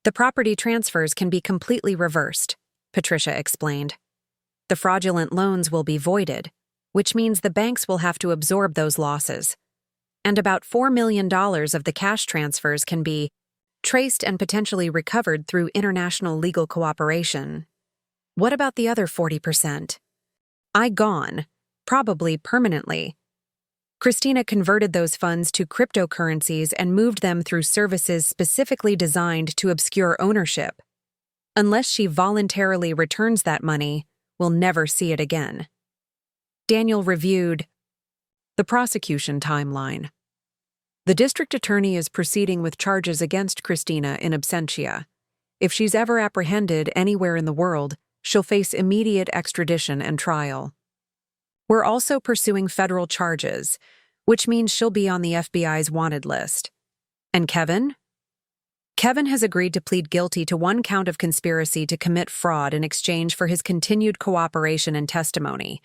The property transfers can be completely reversed, Patricia explained. The fraudulent loans will be voided, which means the banks will have to absorb those losses. And about $4 million of the cash transfers can be traced and potentially recovered through international legal cooperation. What about the other 40%? Gone, probably permanently. Christina converted those funds to cryptocurrencies and moved them through services specifically designed to obscure ownership. Unless she voluntarily returns that money, we'll never see it again. Daniel reviewed the prosecution timeline. The district attorney is proceeding with charges against Christina in absentia. If she's ever apprehended anywhere in the world, she'll face immediate extradition and trial. We're also pursuing federal charges, which means she'll be on the FBI's wanted list. And Kevin? Kevin has agreed to plead guilty to one count of conspiracy to commit fraud in exchange for his continued cooperation and testimony.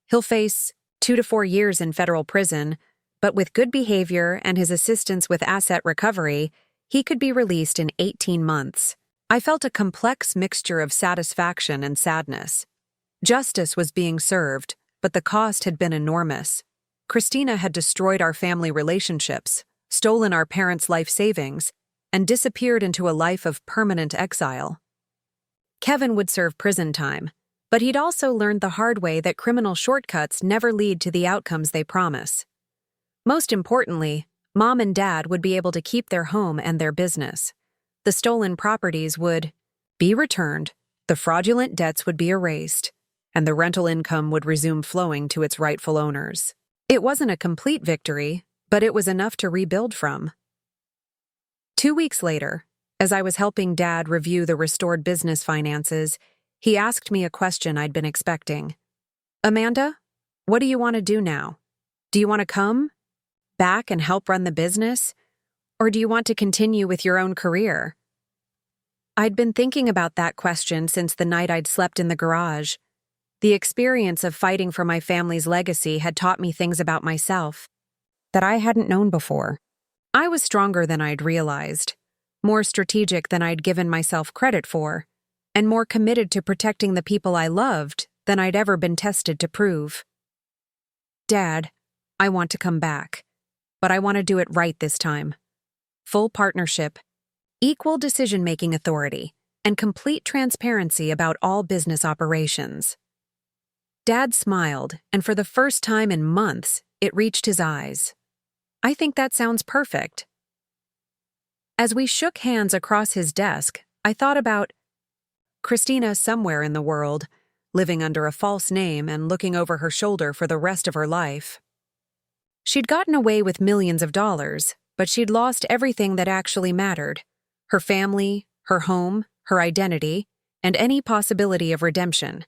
He'll face 2 to 4 years in federal prison, but with good behavior and his assistance with asset recovery, he could be released in 18 months. I felt a complex mixture of satisfaction and sadness. Justice was being served, but the cost had been enormous. Christina had destroyed our family relationships, stolen our parents' life savings, and disappeared into a life of permanent exile. Kevin would serve prison time, but he'd also learned the hard way that criminal shortcuts never lead to the outcomes they promise. Most importantly, Mom and Dad would be able to keep their home and their business. The stolen properties would be returned, the fraudulent debts would be erased, and the rental income would resume flowing to its rightful owners. It wasn't a complete victory, but it was enough to rebuild from. 2 weeks later, as I was helping Dad review the restored business finances, he asked me a question I'd been expecting. Amanda, what do you want to do now? Do you want to come back and help run the business? Or do you want to continue with your own career? I'd been thinking about that question since the night I'd slept in the garage. The experience of fighting for my family's legacy had taught me things about myself that I hadn't known before. I was stronger than I'd realized, more strategic than I'd given myself credit for, and more committed to protecting the people I loved than I'd ever been tested to prove. Dad, I want to come back, but I want to do it right this time. Full partnership, equal decision-making authority, and complete transparency about all business operations. Dad smiled, and for the first time in months, it reached his eyes. I think that sounds perfect. As we shook hands across his desk, I thought about Christina somewhere in the world, living under a false name and looking over her shoulder for the rest of her life. She'd gotten away with millions of dollars, but she'd lost everything that actually mattered: her family, her home, her identity, and any possibility of redemption.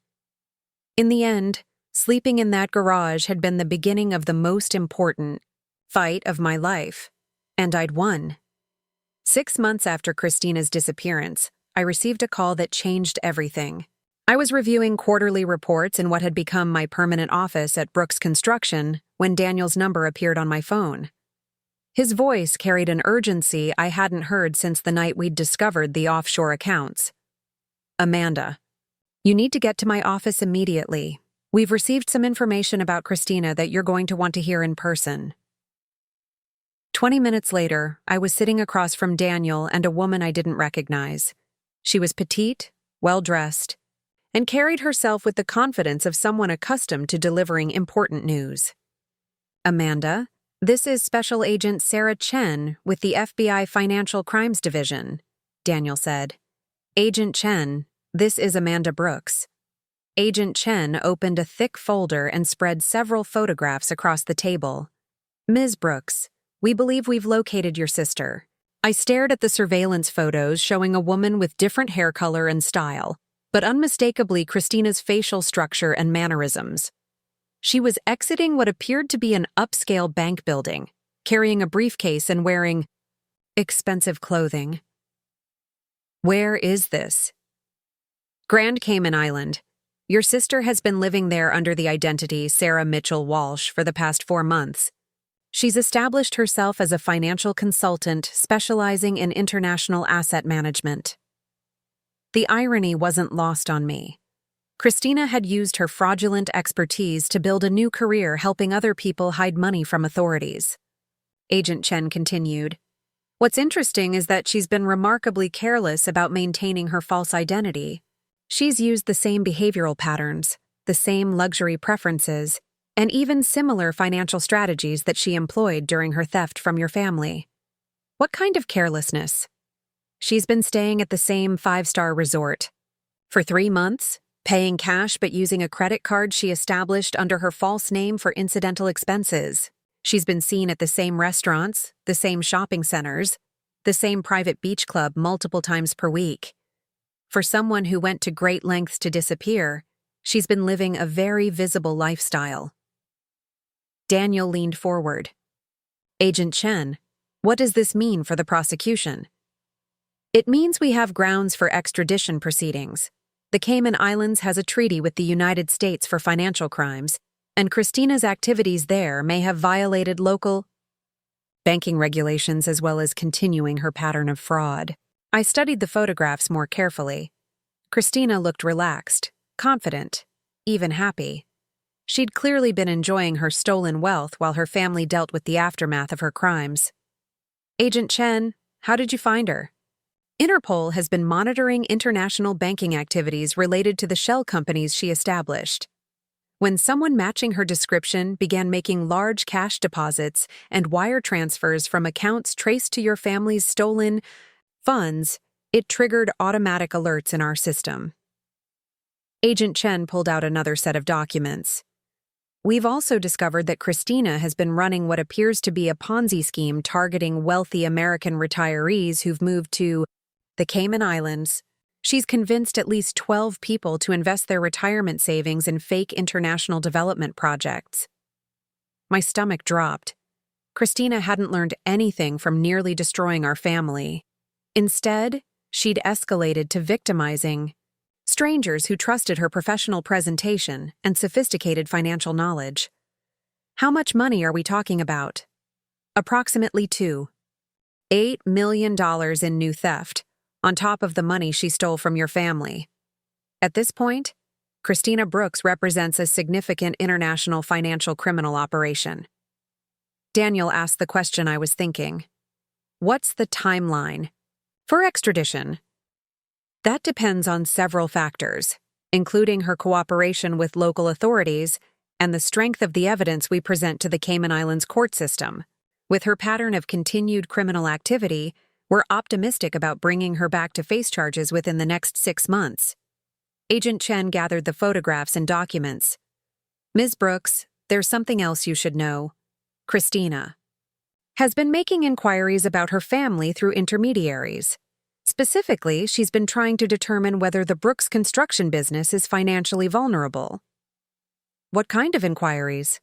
In the end, sleeping in that garage had been the beginning of the most important fight of my life, and I'd won. 6 months after Christina's disappearance, I received a call that changed everything. I was reviewing quarterly reports in what had become my permanent office at Brooks Construction when Daniel's number appeared on my phone. His voice carried an urgency I hadn't heard since the night we'd discovered the offshore accounts. Amanda, you need to get to my office immediately. We've received some information about Christina that you're going to want to hear in person. 20 minutes later, I was sitting across from Daniel and a woman I didn't recognize. She was petite, well-dressed, and carried herself with the confidence of someone accustomed to delivering important news. Amanda, this is Special Agent Sarah Chen with the FBI Financial Crimes Division, Daniel said. Agent Chen, this is Amanda Brooks. Agent Chen opened a thick folder and spread several photographs across the table. Ms. Brooks, we believe we've located your sister. I stared at the surveillance photos showing a woman with different hair color and style, but unmistakably Christina's facial structure and mannerisms. She was exiting what appeared to be an upscale bank building, carrying a briefcase and wearing expensive clothing. Where is this? Grand Cayman Island. Your sister has been living there under the identity Sarah Mitchell Walsh for the past 4 months. She's established herself as a financial consultant specializing in international asset management. The irony wasn't lost on me. Christina had used her fraudulent expertise to build a new career helping other people hide money from authorities. Agent Chen continued, What's interesting is that she's been remarkably careless about maintaining her false identity. She's used the same behavioral patterns, the same luxury preferences, and even similar financial strategies that she employed during her theft from your family. What kind of carelessness? She's been staying at the same 5-star resort for 3 months, paying cash but using a credit card she established under her false name for incidental expenses. She's been seen at the same restaurants, the same shopping centers, the same private beach club multiple times per week. For someone who went to great lengths to disappear, she's been living a very visible lifestyle. Daniel leaned forward. Agent Chen, what does this mean for the prosecution? It means we have grounds for extradition proceedings. The Cayman Islands has a treaty with the United States for financial crimes, and Christina's activities there may have violated local banking regulations as well as continuing her pattern of fraud. I studied the photographs more carefully. Christina looked relaxed, confident, even happy. She'd clearly been enjoying her stolen wealth while her family dealt with the aftermath of her crimes. Agent Chen, how did you find her? Interpol has been monitoring international banking activities related to the shell companies she established. When someone matching her description began making large cash deposits and wire transfers from accounts traced to your family's stolen funds, it triggered automatic alerts in our system. Agent Chen pulled out another set of documents. We've also discovered that Christina has been running what appears to be a Ponzi scheme targeting wealthy American retirees who've moved to the Cayman Islands. She's convinced at least 12 people to invest their retirement savings in fake international development projects. My stomach dropped. Christina hadn't learned anything from nearly destroying our family. Instead, she'd escalated to victimizing strangers who trusted her professional presentation and sophisticated financial knowledge. How much money are we talking about? Approximately $8 million in new theft, on top of the money she stole from your family. At this point, Christina Brooks represents a significant international financial criminal operation. Daniel asked the question I was thinking. What's the timeline for extradition? That depends on several factors, including her cooperation with local authorities and the strength of the evidence we present to the Cayman Islands court system. With her pattern of continued criminal activity, we're optimistic about bringing her back to face charges within the next 6 months. Agent Chen gathered the photographs and documents. Ms. Brooks, there's something else you should know. Christina has been making inquiries about her family through intermediaries. Specifically, she's been trying to determine whether the Brooks construction business is financially vulnerable. What kind of inquiries?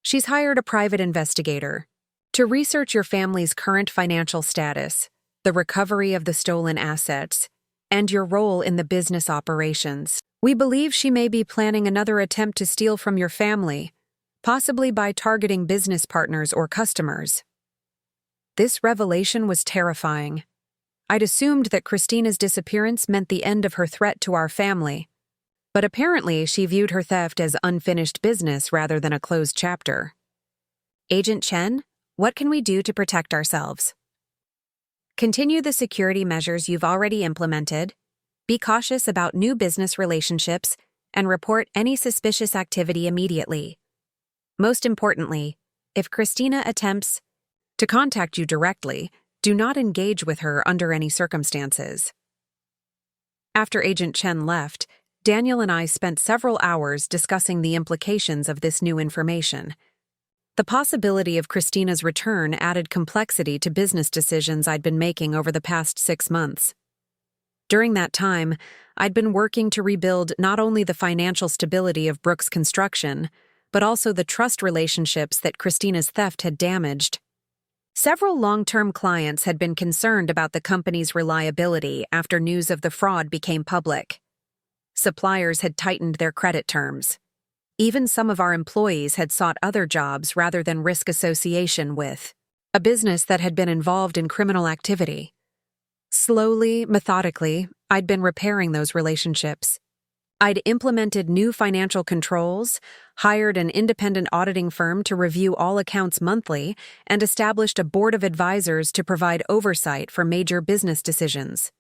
She's hired a private investigator to research your family's current financial status, the recovery of the stolen assets, and your role in the business operations. We believe she may be planning another attempt to steal from your family, possibly by targeting business partners or customers. This revelation was terrifying. I'd assumed that Christina's disappearance meant the end of her threat to our family, but apparently she viewed her theft as unfinished business rather than a closed chapter. Agent Chen, what can we do to protect ourselves? Continue the security measures you've already implemented, be cautious about new business relationships, and report any suspicious activity immediately. Most importantly, if Christina attempts to contact you directly, do not engage with her under any circumstances. After Agent Chen left, Daniel and I spent several hours discussing the implications of this new information. The possibility of Christina's return added complexity to business decisions I'd been making over the past 6 months. During that time, I'd been working to rebuild not only the financial stability of Brooks Construction, but also the trust relationships that Christina's theft had damaged. Several long-term clients had been concerned about the company's reliability after news of the fraud became public. Suppliers had tightened their credit terms. Even some of our employees had sought other jobs rather than risk association with a business that had been involved in criminal activity. Slowly, methodically, I'd been repairing those relationships. I'd implemented new financial controls, hired an independent auditing firm to review all accounts monthly, and established a board of advisors to provide oversight for major business decisions.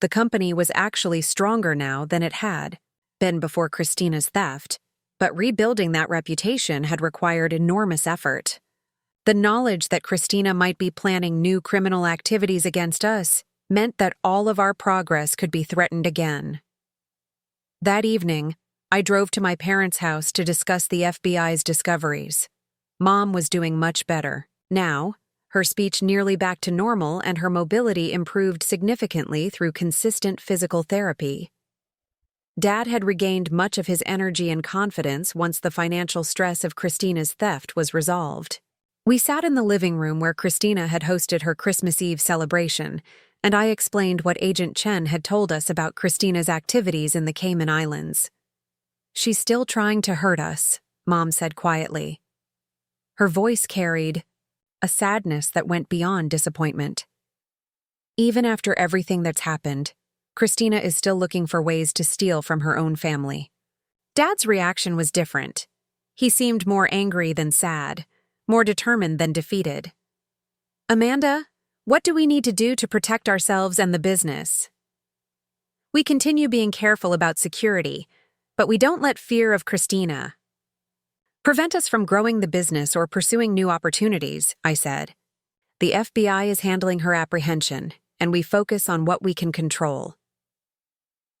The company was actually stronger now than it had been before Christina's theft, but rebuilding that reputation had required enormous effort. The knowledge that Christina might be planning new criminal activities against us meant that all of our progress could be threatened again. That evening, I drove to my parents' house to discuss the FBI's discoveries. Mom was doing much better. Now, her speech nearly back to normal and her mobility improved significantly through consistent physical therapy. Dad had regained much of his energy and confidence once the financial stress of Christina's theft was resolved. We sat in the living room where Christina had hosted her Christmas Eve celebration, and I explained what Agent Chen had told us about Christina's activities in the Cayman Islands. "She's still trying to hurt us," Mom said quietly. Her voice carried a sadness that went beyond disappointment. "Even after everything that's happened, Christina is still looking for ways to steal from her own family." Dad's reaction was different. He seemed more angry than sad, more determined than defeated. "Amanda, what do we need to do to protect ourselves and the business?" "We continue being careful about security, but we don't let fear of Christina prevent us from growing the business or pursuing new opportunities," I said. "The FBI is handling her apprehension, and we focus on what we can control."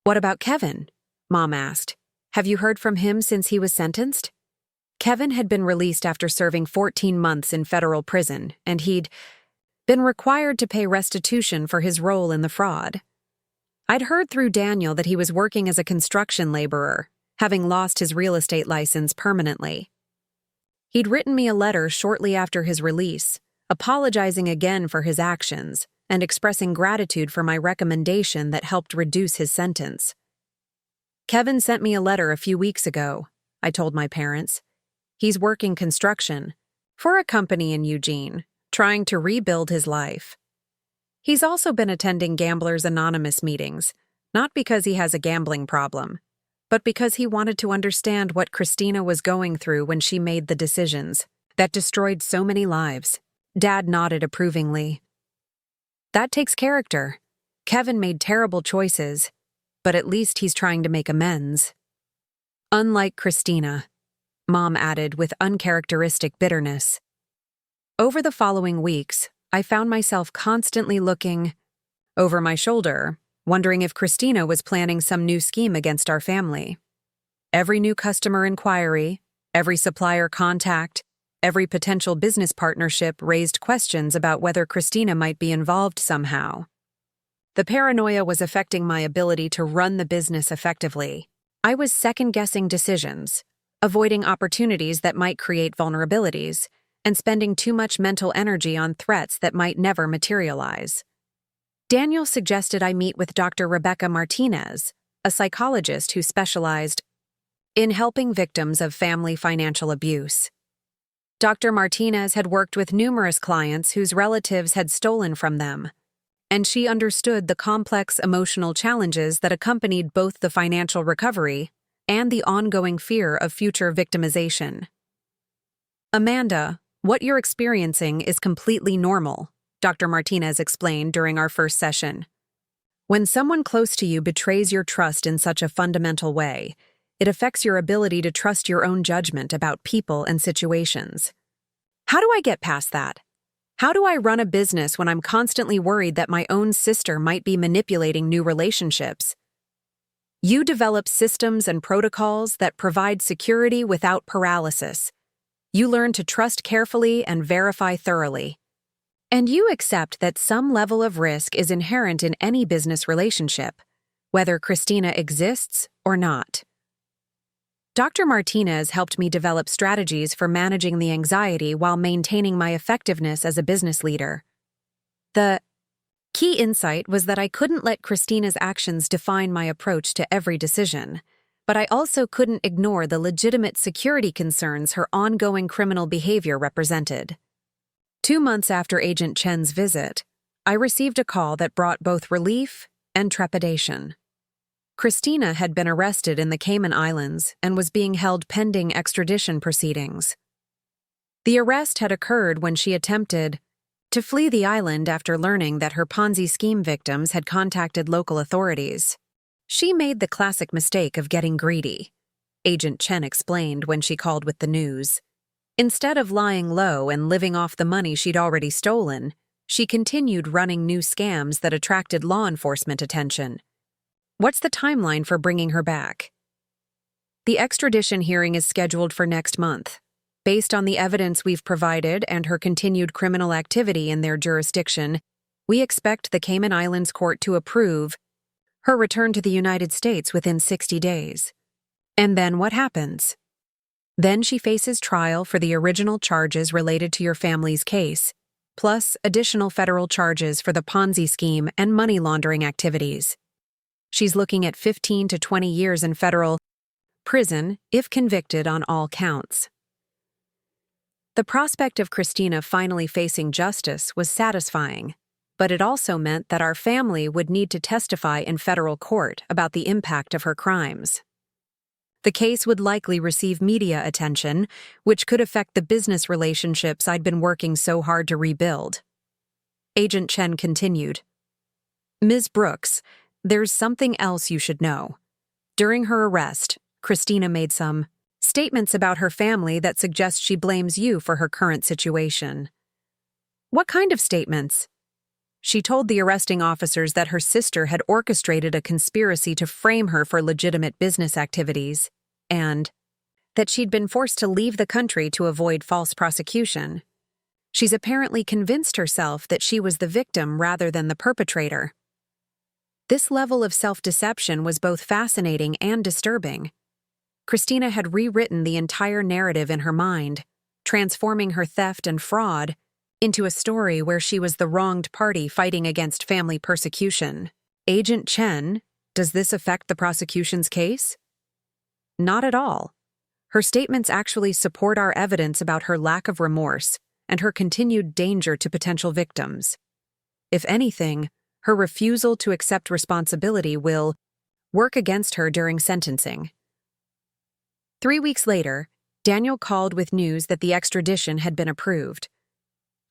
"What about Kevin?" Mom asked. "Have you heard from him since he was sentenced?" Kevin had been released after serving 14 months in federal prison, and he'd been required to pay restitution for his role in the fraud. I'd heard through Daniel that he was working as a construction laborer, having lost his real estate license permanently. He'd written me a letter shortly after his release, apologizing again for his actions and expressing gratitude for my recommendation that helped reduce his sentence. "Kevin sent me a letter a few weeks ago," I told my parents. "He's working construction for a company in Eugene, trying to rebuild his life. He's also been attending Gamblers Anonymous meetings, not because he has a gambling problem, but because he wanted to understand what Christina was going through when she made the decisions that destroyed so many lives." Dad nodded approvingly. "That takes character. Kevin made terrible choices, but at least he's trying to make amends." "Unlike Christina," Mom added with uncharacteristic bitterness. Over the following weeks, I found myself constantly looking over my shoulder, wondering if Christina was planning some new scheme against our family. Every new customer inquiry, every supplier contact, every potential business partnership raised questions about whether Christina might be involved somehow. The paranoia was affecting my ability to run the business effectively. I was second-guessing decisions, avoiding opportunities that might create vulnerabilities, and spending too much mental energy on threats that might never materialize. Daniel suggested I meet with Dr. Rebecca Martinez, a psychologist who specialized in helping victims of family financial abuse. Dr. Martinez had worked with numerous clients whose relatives had stolen from them, and she understood the complex emotional challenges that accompanied both the financial recovery and the ongoing fear of future victimization. "Amanda, what you're experiencing is completely normal," Dr. Martinez explained during our first session. "When someone close to you betrays your trust in such a fundamental way, it affects your ability to trust your own judgment about people and situations. How do I get past that? How do I run a business when I'm constantly worried that my own sister might be manipulating new relationships?" You develop systems and protocols that provide security without paralysis. You learn to trust carefully and verify thoroughly. And you accept that some level of risk is inherent in any business relationship, whether Christina exists or not. Dr. Martinez helped me develop strategies for managing the anxiety while maintaining my effectiveness as a business leader. The key insight was that I couldn't let Christina's actions define my approach to every decision, but I also couldn't ignore the legitimate security concerns her ongoing criminal behavior represented. 2 months after Agent Chen's visit, I received a call that brought both relief and trepidation. Christina had been arrested in the Cayman Islands and was being held pending extradition proceedings. The arrest had occurred when she attempted to flee the island after learning that her Ponzi scheme victims had contacted local authorities. She made the classic mistake of getting greedy, Agent Chen explained when she called with the news. Instead of lying low and living off the money she'd already stolen, she continued running new scams that attracted law enforcement attention. "What's the timeline for bringing her back?" "The extradition hearing is scheduled for next month. Based on the evidence we've provided and her continued criminal activity in their jurisdiction, we expect the Cayman Islands court to approve her return to the United States within 60 days. And then what happens? Then she faces trial for the original charges related to your family's case, plus additional federal charges for the Ponzi scheme and money laundering activities. She's looking at 15 to 20 years in federal prison if convicted on all counts." The prospect of Christina finally facing justice was satisfying, but it also meant that our family would need to testify in federal court about the impact of her crimes. The case would likely receive media attention, which could affect the business relationships I'd been working so hard to rebuild. Agent Chen continued, "Ms. Brooks, there's something else you should know. During her arrest, Christina made some statements about her family that suggest she blames you for her current situation." "What kind of statements?" "She told the arresting officers that her sister had orchestrated a conspiracy to frame her for legitimate business activities, and that she'd been forced to leave the country to avoid false prosecution. She's apparently convinced herself that she was the victim rather than the perpetrator." This level of self-deception was both fascinating and disturbing. Christina had rewritten the entire narrative in her mind, transforming her theft and fraud into a story where she was the wronged party fighting against family persecution. Agent Chen, does this affect the prosecution's case? Not at all. Her statements actually support our evidence about her lack of remorse and her continued danger to potential victims. If anything, her refusal to accept responsibility will work against her during sentencing. 3 weeks later, Daniel called with news that the extradition had been approved.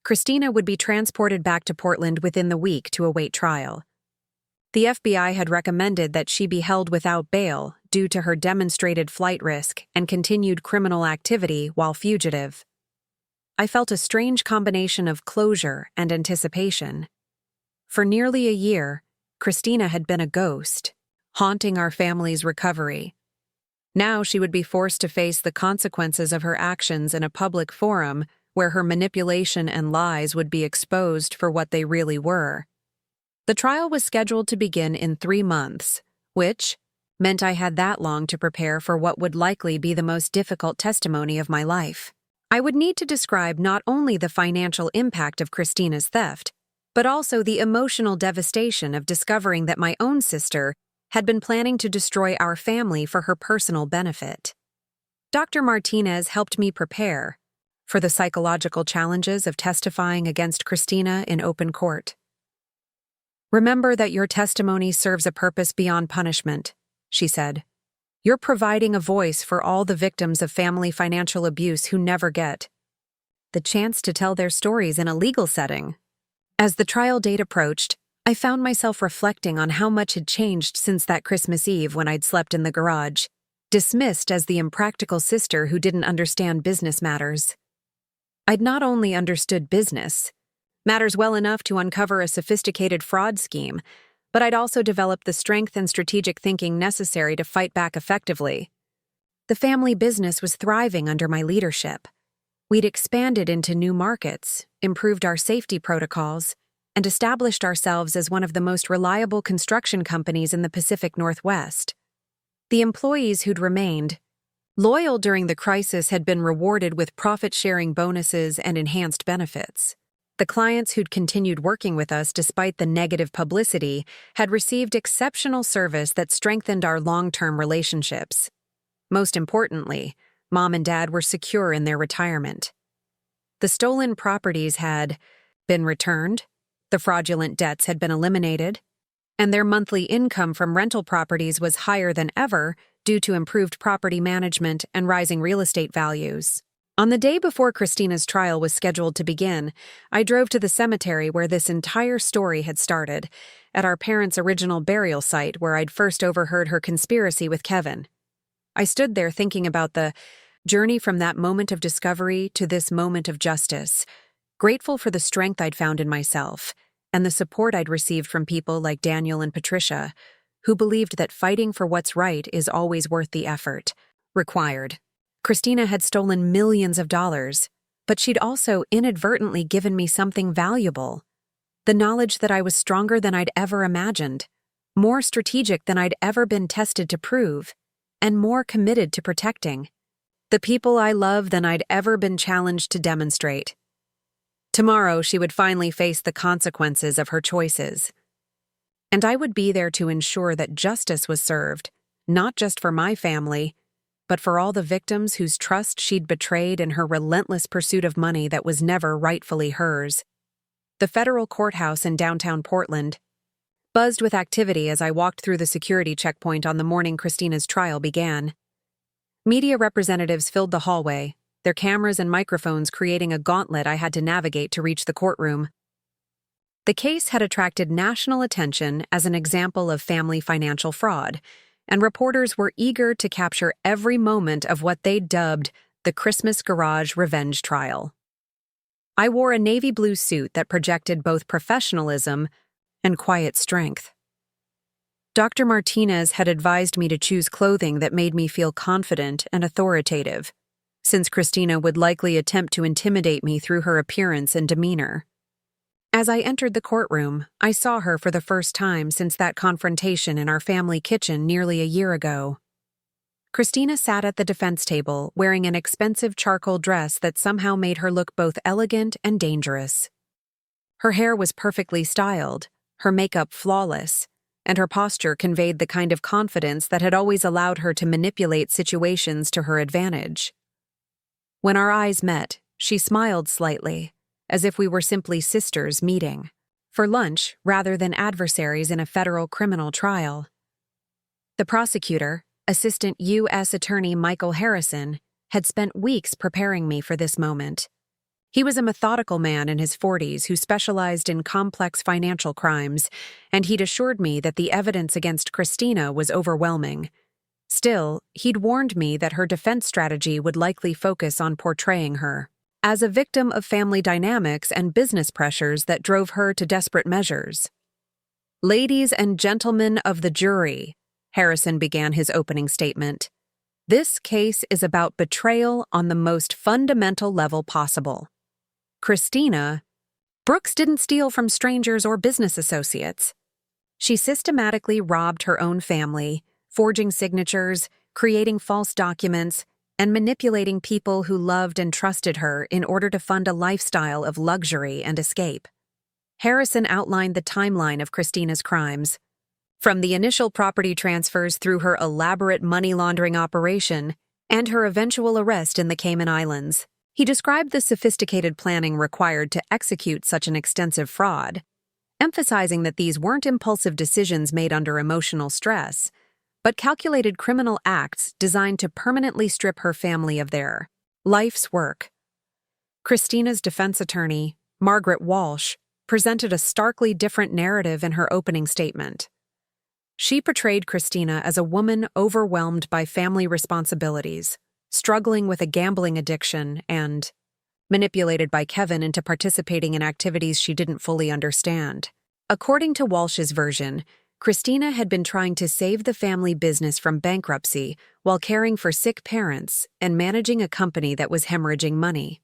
Christina would be transported back to Portland within the week to await trial. The FBI had recommended that she be held without bail due to her demonstrated flight risk and continued criminal activity while fugitive. I felt a strange combination of closure and anticipation. For nearly a year, Christina had been a ghost, haunting our family's recovery. Now she would be forced to face the consequences of her actions in a public forum where her manipulation and lies would be exposed for what they really were. The trial was scheduled to begin in 3 months, which meant I had that long to prepare for what would likely be the most difficult testimony of my life. I would need to describe not only the financial impact of Christina's theft, but also the emotional devastation of discovering that my own sister had been planning to destroy our family for her personal benefit. Dr. Martinez helped me prepare for the psychological challenges of testifying against Christina in open court. "Remember that your testimony serves a purpose beyond punishment," she said. "You're providing a voice for all the victims of family financial abuse who never get the chance to tell their stories in a legal setting." As the trial date approached, I found myself reflecting on how much had changed since that Christmas Eve when I'd slept in the garage, dismissed as the impractical sister who didn't understand business matters. I'd not only understood matters well enough to uncover a sophisticated fraud scheme, but I'd also developed the strength and strategic thinking necessary to fight back effectively. The family business was thriving under my leadership. We'd expanded into new markets, improved our safety protocols, and established ourselves as one of the most reliable construction companies in the Pacific Northwest. The employees who'd remained loyal during the crisis had been rewarded with profit-sharing bonuses and enhanced benefits. The clients who'd continued working with us despite the negative publicity had received exceptional service that strengthened our long-term relationships. Most importantly, Mom and Dad were secure in their retirement. The stolen properties had been returned, the fraudulent debts had been eliminated, and their monthly income from rental properties was higher than ever due to improved property management and rising real estate values. On the day before Christina's trial was scheduled to begin, I drove to the cemetery where this entire story had started, at our parents' original burial site where I'd first overheard her conspiracy with Kevin. I stood there thinking about the journey from that moment of discovery to this moment of justice, grateful for the strength I'd found in myself and the support I'd received from people like Daniel and Patricia, who believed that fighting for what's right is always worth the effort required. Christina had stolen millions of dollars, but she'd also inadvertently given me something valuable: the knowledge that I was stronger than I'd ever imagined, more strategic than I'd ever been tested to prove, and more committed to protecting the people I love than I'd ever been challenged to demonstrate. Tomorrow she would finally face the consequences of her choices. And I would be there to ensure that justice was served, not just for my family, but for all the victims whose trust she'd betrayed in her relentless pursuit of money that was never rightfully hers. The federal courthouse in downtown Portland buzzed with activity as I walked through the security checkpoint on the morning Christina's trial began. Media representatives filled the hallway, their cameras and microphones creating a gauntlet I had to navigate to reach the courtroom. The case had attracted national attention as an example of family financial fraud, and reporters were eager to capture every moment of what they dubbed the Christmas Garage Revenge Trial. I wore a navy blue suit that projected both professionalism and quiet strength. Dr. Martinez had advised me to choose clothing that made me feel confident and authoritative, since Christina would likely attempt to intimidate me through her appearance and demeanor. As I entered the courtroom, I saw her for the first time since that confrontation in our family kitchen nearly a year ago. Christina sat at the defense table wearing an expensive charcoal dress that somehow made her look both elegant and dangerous. Her hair was perfectly styled, her makeup flawless, and her posture conveyed the kind of confidence that had always allowed her to manipulate situations to her advantage. When our eyes met, she smiled slightly, as if we were simply sisters meeting for lunch rather than adversaries in a federal criminal trial. The prosecutor, Assistant U.S. Attorney Michael Harrison, had spent weeks preparing me for this moment. He was a methodical man in his 40s who specialized in complex financial crimes, and he'd assured me that the evidence against Christina was overwhelming. Still, he'd warned me that her defense strategy would likely focus on portraying her as a victim of family dynamics and business pressures that drove her to desperate measures. "Ladies and gentlemen of the jury," Harrison began his opening statement, "this case is about betrayal on the most fundamental level possible. Christina Brooks didn't steal from strangers or business associates. She systematically robbed her own family, forging signatures, creating false documents, and manipulating people who loved and trusted her in order to fund a lifestyle of luxury and escape." Harrison outlined the timeline of Christina's crimes, from the initial property transfers through her elaborate money laundering operation and her eventual arrest in the Cayman Islands. He described the sophisticated planning required to execute such an extensive fraud, emphasizing that these weren't impulsive decisions made under emotional stress, but calculated criminal acts designed to permanently strip her family of their life's work. Christina's defense attorney, Margaret Walsh, presented a starkly different narrative in her opening statement. She portrayed Christina as a woman overwhelmed by family responsibilities, struggling with a gambling addiction, and manipulated by Kevin into participating in activities she didn't fully understand. According to Walsh's version, Christina had been trying to save the family business from bankruptcy while caring for sick parents and managing a company that was hemorrhaging money.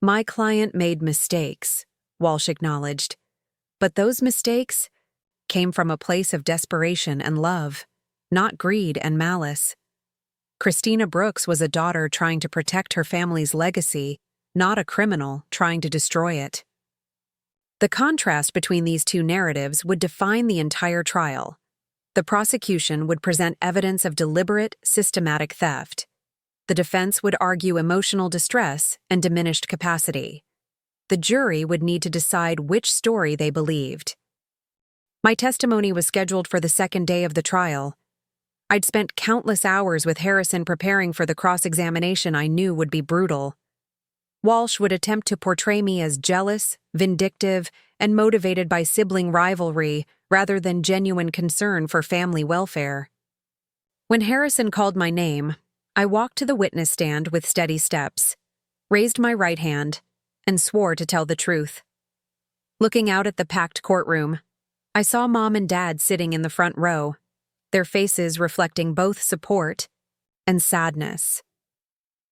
"My client made mistakes," Walsh acknowledged, "but those mistakes came from a place of desperation and love, not greed and malice. Christina Brooks was a daughter trying to protect her family's legacy, not a criminal trying to destroy it." The contrast between these two narratives would define the entire trial. The prosecution would present evidence of deliberate, systematic theft. The defense would argue emotional distress and diminished capacity. The jury would need to decide which story they believed. My testimony was scheduled for the second day of the trial. I'd spent countless hours with Harrison preparing for the cross-examination I knew would be brutal. Walsh would attempt to portray me as jealous, vindictive, and motivated by sibling rivalry rather than genuine concern for family welfare. When Harrison called my name, I walked to the witness stand with steady steps, raised my right hand, and swore to tell the truth. Looking out at the packed courtroom, I saw Mom and Dad sitting in the front row, their faces reflecting both support and sadness.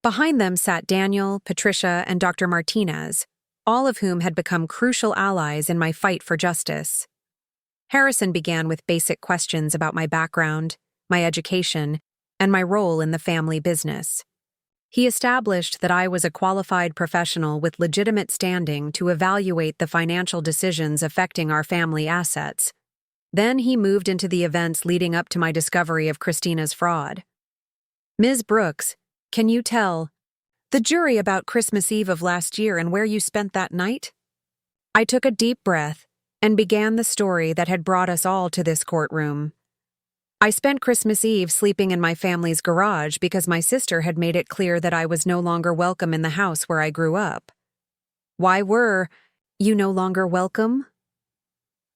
Behind them sat Daniel, Patricia, and Dr. Martinez, all of whom had become crucial allies in my fight for justice. Harrison began with basic questions about my background, my education, and my role in the family business. He established that I was a qualified professional with legitimate standing to evaluate the financial decisions affecting our family assets. Then he moved into the events leading up to my discovery of Christina's fraud. "Ms. Brooks, can you tell the jury about Christmas Eve of last year and where you spent that night?" I took a deep breath and began the story that had brought us all to this courtroom. I spent Christmas Eve sleeping in my family's garage because my sister had made it clear that I was no longer welcome in the house where I grew up. "Why were you no longer welcome?"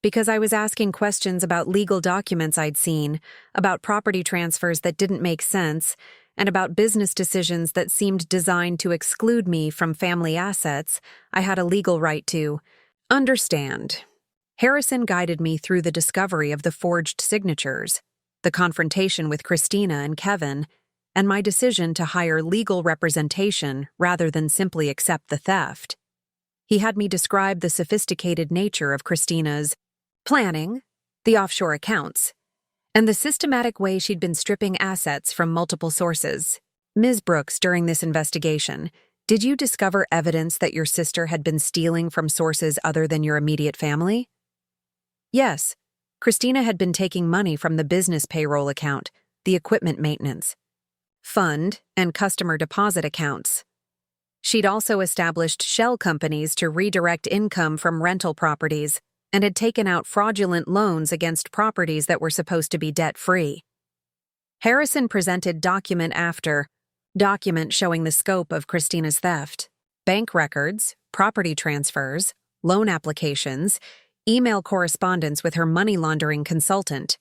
"Because I was asking questions about legal documents I'd seen, about property transfers that didn't make sense, and about business decisions that seemed designed to exclude me from family assets I had a legal right to understand." Harrison guided me through the discovery of the forged signatures, the confrontation with Christina and Kevin, and my decision to hire legal representation rather than simply accept the theft. He had me describe the sophisticated nature of Christina's planning, the offshore accounts, and the systematic way she'd been stripping assets from multiple sources. Ms. Brooks, during this investigation, did you discover evidence that your sister had been stealing from sources other than your immediate family? Yes. Christina had been taking money from the business payroll account, the equipment maintenance fund, and customer deposit accounts. She'd also established shell companies to redirect income from rental properties and had taken out fraudulent loans against properties that were supposed to be debt-free. Harrison presented document after document showing the scope of Christina's theft: bank records, property transfers, loan applications, email correspondence with her money laundering consultant.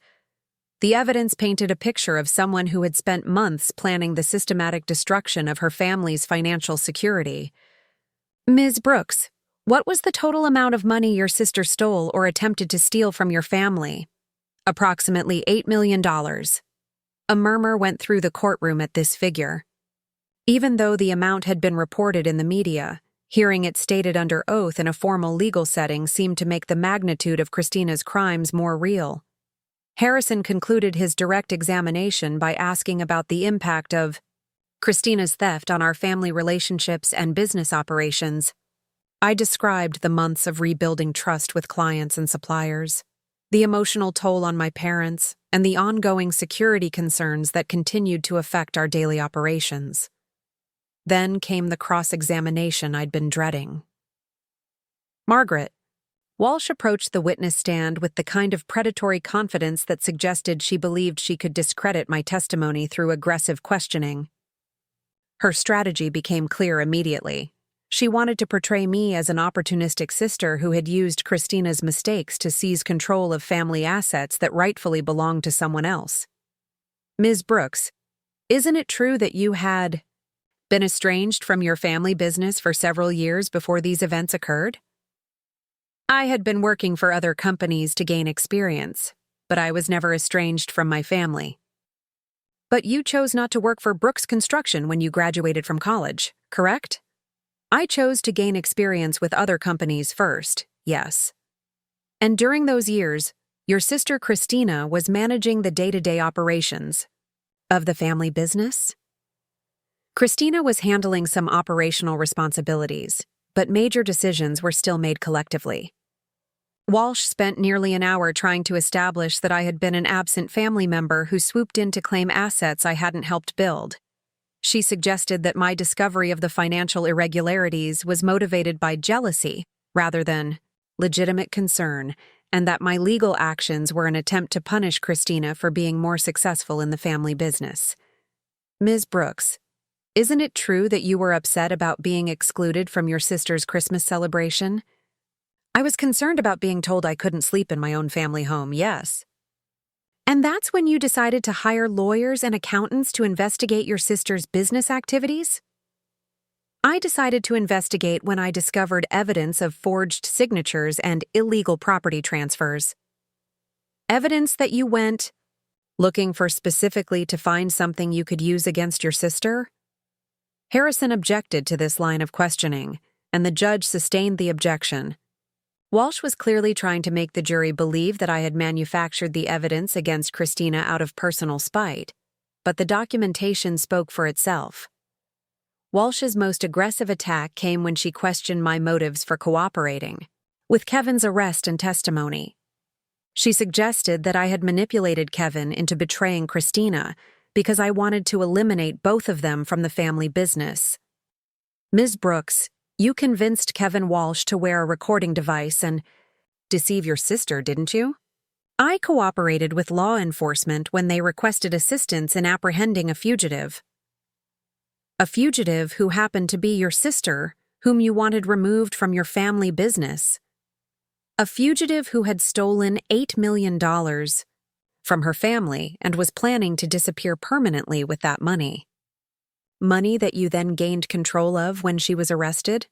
The evidence painted a picture of someone who had spent months planning the systematic destruction of her family's financial security. Ms. Brooks, what was the total amount of money your sister stole or attempted to steal from your family? Approximately $8 million. A murmur went through the courtroom at this figure. Even though the amount had been reported in the media, hearing it stated under oath in a formal legal setting seemed to make the magnitude of Christina's crimes more real. Harrison concluded his direct examination by asking about the impact of Christina's theft on our family relationships and business operations. I described the months of rebuilding trust with clients and suppliers, the emotional toll on my parents, and the ongoing security concerns that continued to affect our daily operations. Then came the cross-examination I'd been dreading. Margaret. Walsh approached the witness stand with the kind of predatory confidence that suggested she believed she could discredit my testimony through aggressive questioning. Her strategy became clear immediately. She wanted to portray me as an opportunistic sister who had used Christina's mistakes to seize control of family assets that rightfully belonged to someone else. Ms. Brooks, isn't it true that you had been estranged from your family business for several years before these events occurred? I had been working for other companies to gain experience, but I was never estranged from my family. But you chose not to work for Brooks Construction when you graduated from college, correct? I chose to gain experience with other companies first, yes. And during those years, your sister Christina was managing the day-to-day operations of the family business? Christina was handling some operational responsibilities, but major decisions were still made collectively. Walsh spent nearly an hour trying to establish that I had been an absent family member who swooped in to claim assets I hadn't helped build. She suggested that my discovery of the financial irregularities was motivated by jealousy rather than legitimate concern, and that my legal actions were an attempt to punish Christina for being more successful in the family business. Ms. Brooks, isn't it true that you were upset about being excluded from your sister's Christmas celebration? I was concerned about being told I couldn't sleep in my own family home, yes. And that's when you decided to hire lawyers and accountants to investigate your sister's business activities? I decided to investigate when I discovered evidence of forged signatures and illegal property transfers. Evidence that you went looking for specifically to find something you could use against your sister? Harrison objected to this line of questioning, and the judge sustained the objection. Walsh was clearly trying to make the jury believe that I had manufactured the evidence against Christina out of personal spite, but the documentation spoke for itself. Walsh's most aggressive attack came when she questioned my motives for cooperating with Kevin's arrest and testimony. She suggested that I had manipulated Kevin into betraying Christina because I wanted to eliminate both of them from the family business. Ms. Brooks, you convinced Kevin Walsh to wear a recording device and deceive your sister, didn't you? I cooperated with law enforcement when they requested assistance in apprehending a fugitive. A fugitive who happened to be your sister, whom you wanted removed from your family business. A fugitive who had stolen $8 million from her family and was planning to disappear permanently with that money. Money that you then gained control of when she was arrested?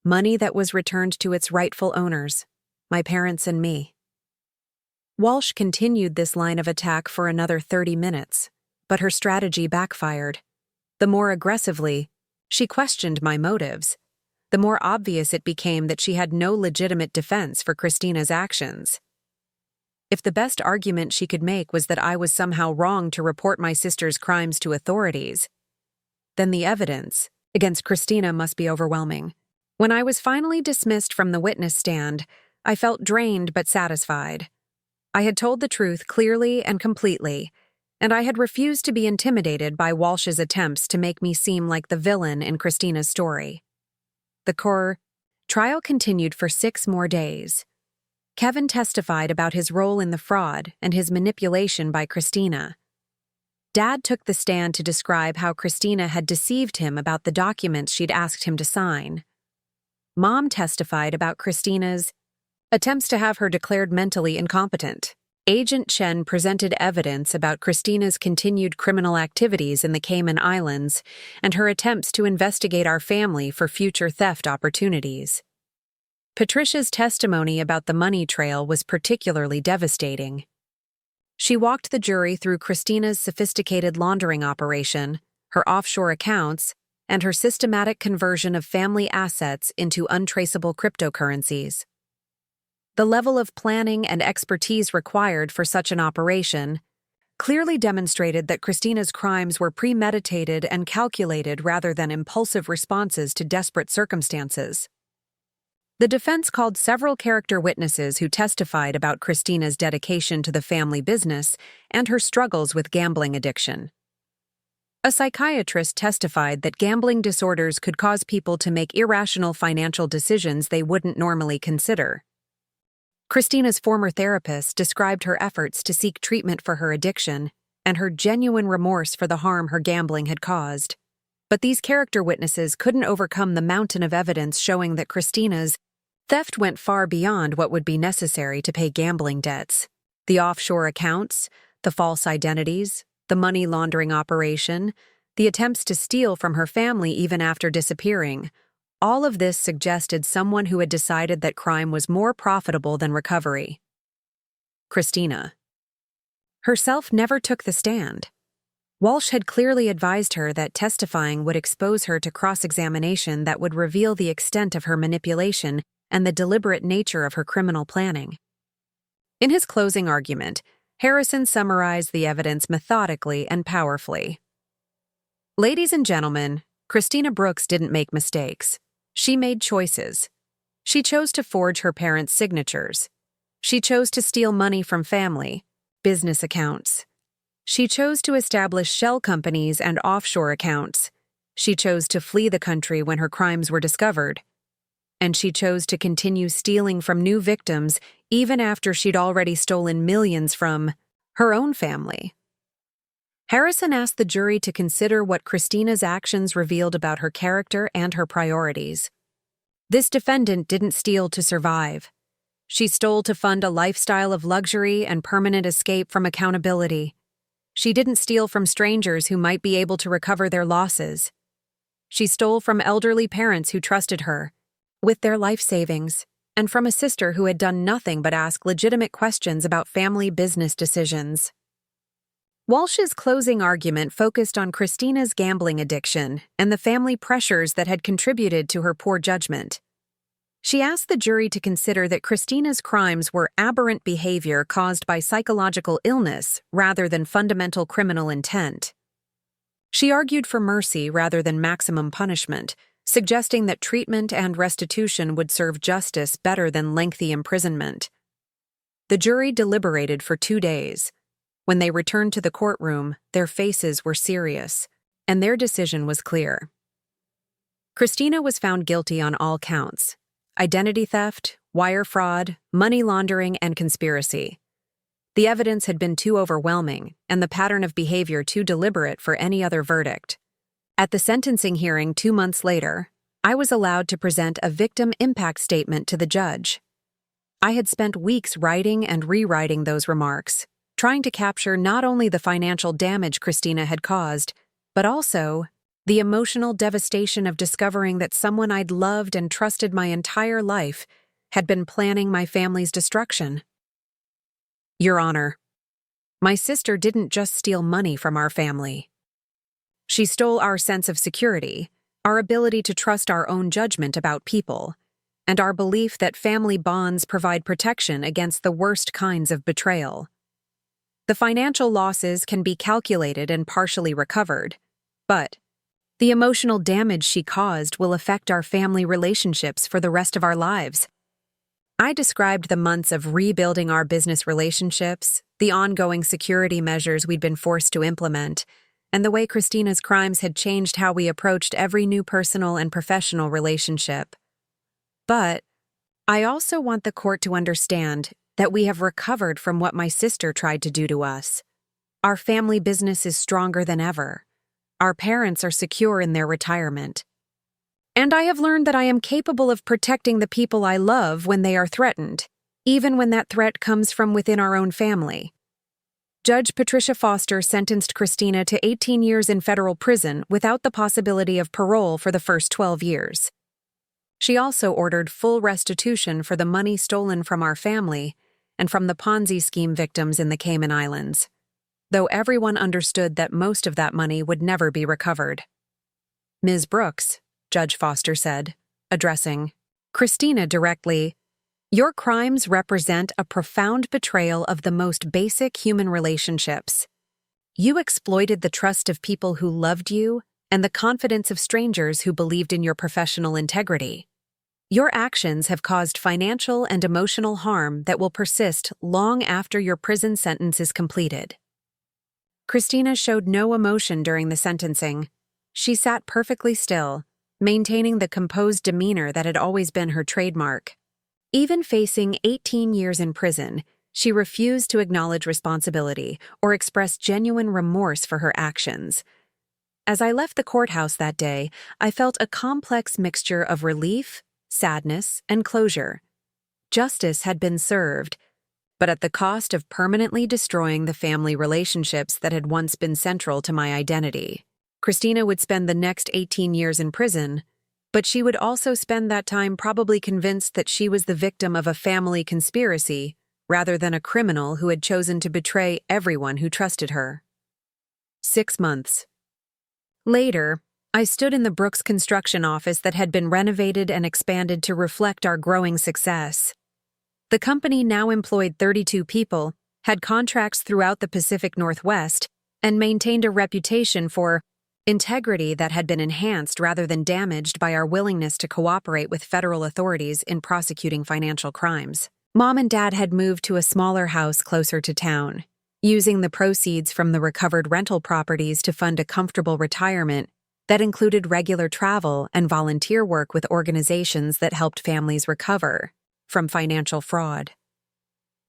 Money that was returned to its rightful owners, my parents and me. Walsh continued this line of attack for another 30 minutes, but her strategy backfired. The more aggressively she questioned my motives, the more obvious it became that she had no legitimate defense for Christina's actions. If the best argument she could make was that I was somehow wrong to report my sister's crimes to authorities, then the evidence against Christina must be overwhelming. When I was finally dismissed from the witness stand, I felt drained but satisfied. I had told the truth clearly and completely, and I had refused to be intimidated by Walsh's attempts to make me seem like the villain in Christina's story. The trial continued for 6 more days. Kevin testified about his role in the fraud and his manipulation by Christina. Dad took the stand to describe how Christina had deceived him about the documents she'd asked him to sign. Mom testified about Christina's attempts to have her declared mentally incompetent. Agent Chen presented evidence about Christina's continued criminal activities in the Cayman Islands and her attempts to investigate our family for future theft opportunities. Patricia's testimony about the money trail was particularly devastating. She walked the jury through Christina's sophisticated laundering operation, her offshore accounts, and her systematic conversion of family assets into untraceable cryptocurrencies. The level of planning and expertise required for such an operation clearly demonstrated that Christina's crimes were premeditated and calculated rather than impulsive responses to desperate circumstances. The defense called several character witnesses who testified about Christina's dedication to the family business and her struggles with gambling addiction. A psychiatrist testified that gambling disorders could cause people to make irrational financial decisions they wouldn't normally consider. Christina's former therapist described her efforts to seek treatment for her addiction and her genuine remorse for the harm her gambling had caused. But these character witnesses couldn't overcome the mountain of evidence showing that Christina's theft went far beyond what would be necessary to pay gambling debts. The offshore accounts, the false identities, the money laundering operation, the attempts to steal from her family even after disappearing, all of this suggested someone who had decided that crime was more profitable than recovery. Christina herself never took the stand. Walsh had clearly advised her that testifying would expose her to cross-examination that would reveal the extent of her manipulation and the deliberate nature of her criminal planning. In his closing argument, Harrison summarized the evidence methodically and powerfully. Ladies and gentlemen, Christina Brooks didn't make mistakes. She made choices. She chose to forge her parents' signatures. She chose to steal money from family, business accounts. She chose to establish shell companies and offshore accounts. She chose to flee the country when her crimes were discovered. And she chose to continue stealing from new victims even after she'd already stolen millions from her own family. Harrison asked the jury to consider what Christina's actions revealed about her character and her priorities. This defendant didn't steal to survive. She stole to fund a lifestyle of luxury and permanent escape from accountability. She didn't steal from strangers who might be able to recover their losses. She stole from elderly parents who trusted her with their life savings, and from a sister who had done nothing but ask legitimate questions about family business decisions. Walsh's closing argument focused on Christina's gambling addiction and the family pressures that had contributed to her poor judgment. She asked the jury to consider that Christina's crimes were aberrant behavior caused by psychological illness rather than fundamental criminal intent. She argued for mercy rather than maximum punishment, suggesting that treatment and restitution would serve justice better than lengthy imprisonment. The jury deliberated for 2 days. When they returned to the courtroom, their faces were serious, and their decision was clear. Christina was found guilty on all counts: identity theft, wire fraud, money laundering, and conspiracy. The evidence had been too overwhelming, and the pattern of behavior too deliberate for any other verdict. At the sentencing hearing 2 months later, I was allowed to present a victim impact statement to the judge. I had spent weeks writing and rewriting those remarks, trying to capture not only the financial damage Christina had caused, but also the emotional devastation of discovering that someone I'd loved and trusted my entire life had been planning my family's destruction. Your Honor, my sister didn't just steal money from our family. She stole our sense of security, our ability to trust our own judgment about people, and our belief that family bonds provide protection against the worst kinds of betrayal. The financial losses can be calculated and partially recovered, but the emotional damage she caused will affect our family relationships for the rest of our lives. I described the months of rebuilding our business relationships, the ongoing security measures we'd been forced to implement, and the way Christina's crimes had changed how we approached every new personal and professional relationship. But I also want the court to understand that we have recovered from what my sister tried to do to us. Our family business is stronger than ever. Our parents are secure in their retirement. And I have learned that I am capable of protecting the people I love when they are threatened, even when that threat comes from within our own family. Judge Patricia Foster sentenced Christina to 18 years in federal prison without the possibility of parole for the first 12 years. She also ordered full restitution for the money stolen from our family and from the Ponzi scheme victims in the Cayman Islands, though everyone understood that most of that money would never be recovered. Ms. Brooks, Judge Foster said, addressing Christina directly, "Your crimes represent a profound betrayal of the most basic human relationships. You exploited the trust of people who loved you and the confidence of strangers who believed in your professional integrity. Your actions have caused financial and emotional harm that will persist long after your prison sentence is completed." Christina showed no emotion during the sentencing. She sat perfectly still, maintaining the composed demeanor that had always been her trademark. Even facing 18 years in prison, she refused to acknowledge responsibility or express genuine remorse for her actions. As I left the courthouse that day, I felt a complex mixture of relief, sadness, and closure. Justice had been served, but at the cost of permanently destroying the family relationships that had once been central to my identity. Christina would spend the next 18 years in prison, but she would also spend that time probably convinced that she was the victim of a family conspiracy rather than a criminal who had chosen to betray everyone who trusted her. 6 months. Later, I stood in the Brooks construction office that had been renovated and expanded to reflect our growing success. The company now employed 32 people, had contracts throughout the Pacific Northwest, and maintained a reputation for integrity that had been enhanced rather than damaged by our willingness to cooperate with federal authorities in prosecuting financial crimes. Mom and Dad had moved to a smaller house closer to town, using the proceeds from the recovered rental properties to fund a comfortable retirement that included regular travel and volunteer work with organizations that helped families recover from financial fraud.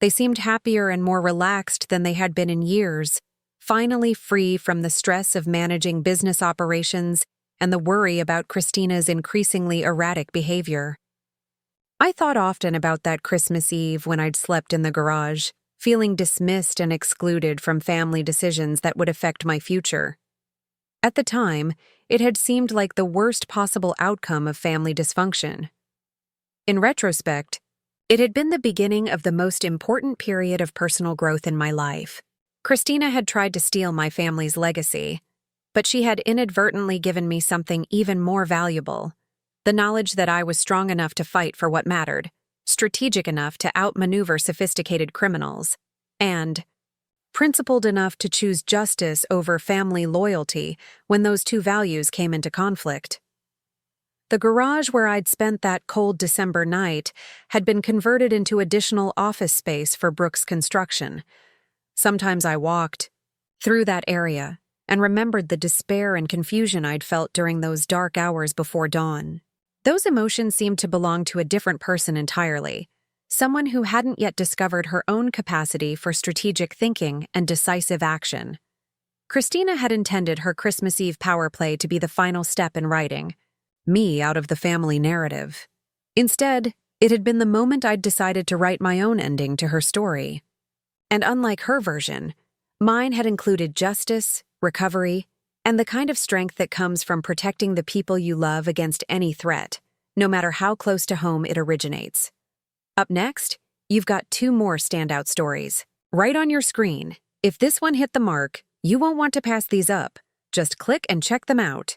They seemed happier and more relaxed than they had been in years, finally free from the stress of managing business operations and the worry about Christina's increasingly erratic behavior. I thought often about that Christmas Eve when I'd slept in the garage, feeling dismissed and excluded from family decisions that would affect my future. At the time, it had seemed like the worst possible outcome of family dysfunction. In retrospect, it had been the beginning of the most important period of personal growth in my life. Christina had tried to steal my family's legacy, but she had inadvertently given me something even more valuable: the knowledge that I was strong enough to fight for what mattered, strategic enough to outmaneuver sophisticated criminals, and principled enough to choose justice over family loyalty when those two values came into conflict. The garage where I'd spent that cold December night had been converted into additional office space for Brooks Construction. Sometimes I walked through that area and remembered the despair and confusion I'd felt during those dark hours before dawn. Those emotions seemed to belong to a different person entirely, someone who hadn't yet discovered her own capacity for strategic thinking and decisive action. Christina had intended her Christmas Eve power play to be the final step in writing me out of the family narrative. Instead, it had been the moment I'd decided to write my own ending to her story. And unlike her version, mine had included justice, recovery, and the kind of strength that comes from protecting the people you love against any threat, no matter how close to home it originates. Up next, you've got 2 more standout stories. Right on your screen. If this one hit the mark, you won't want to pass these up. Just click and check them out.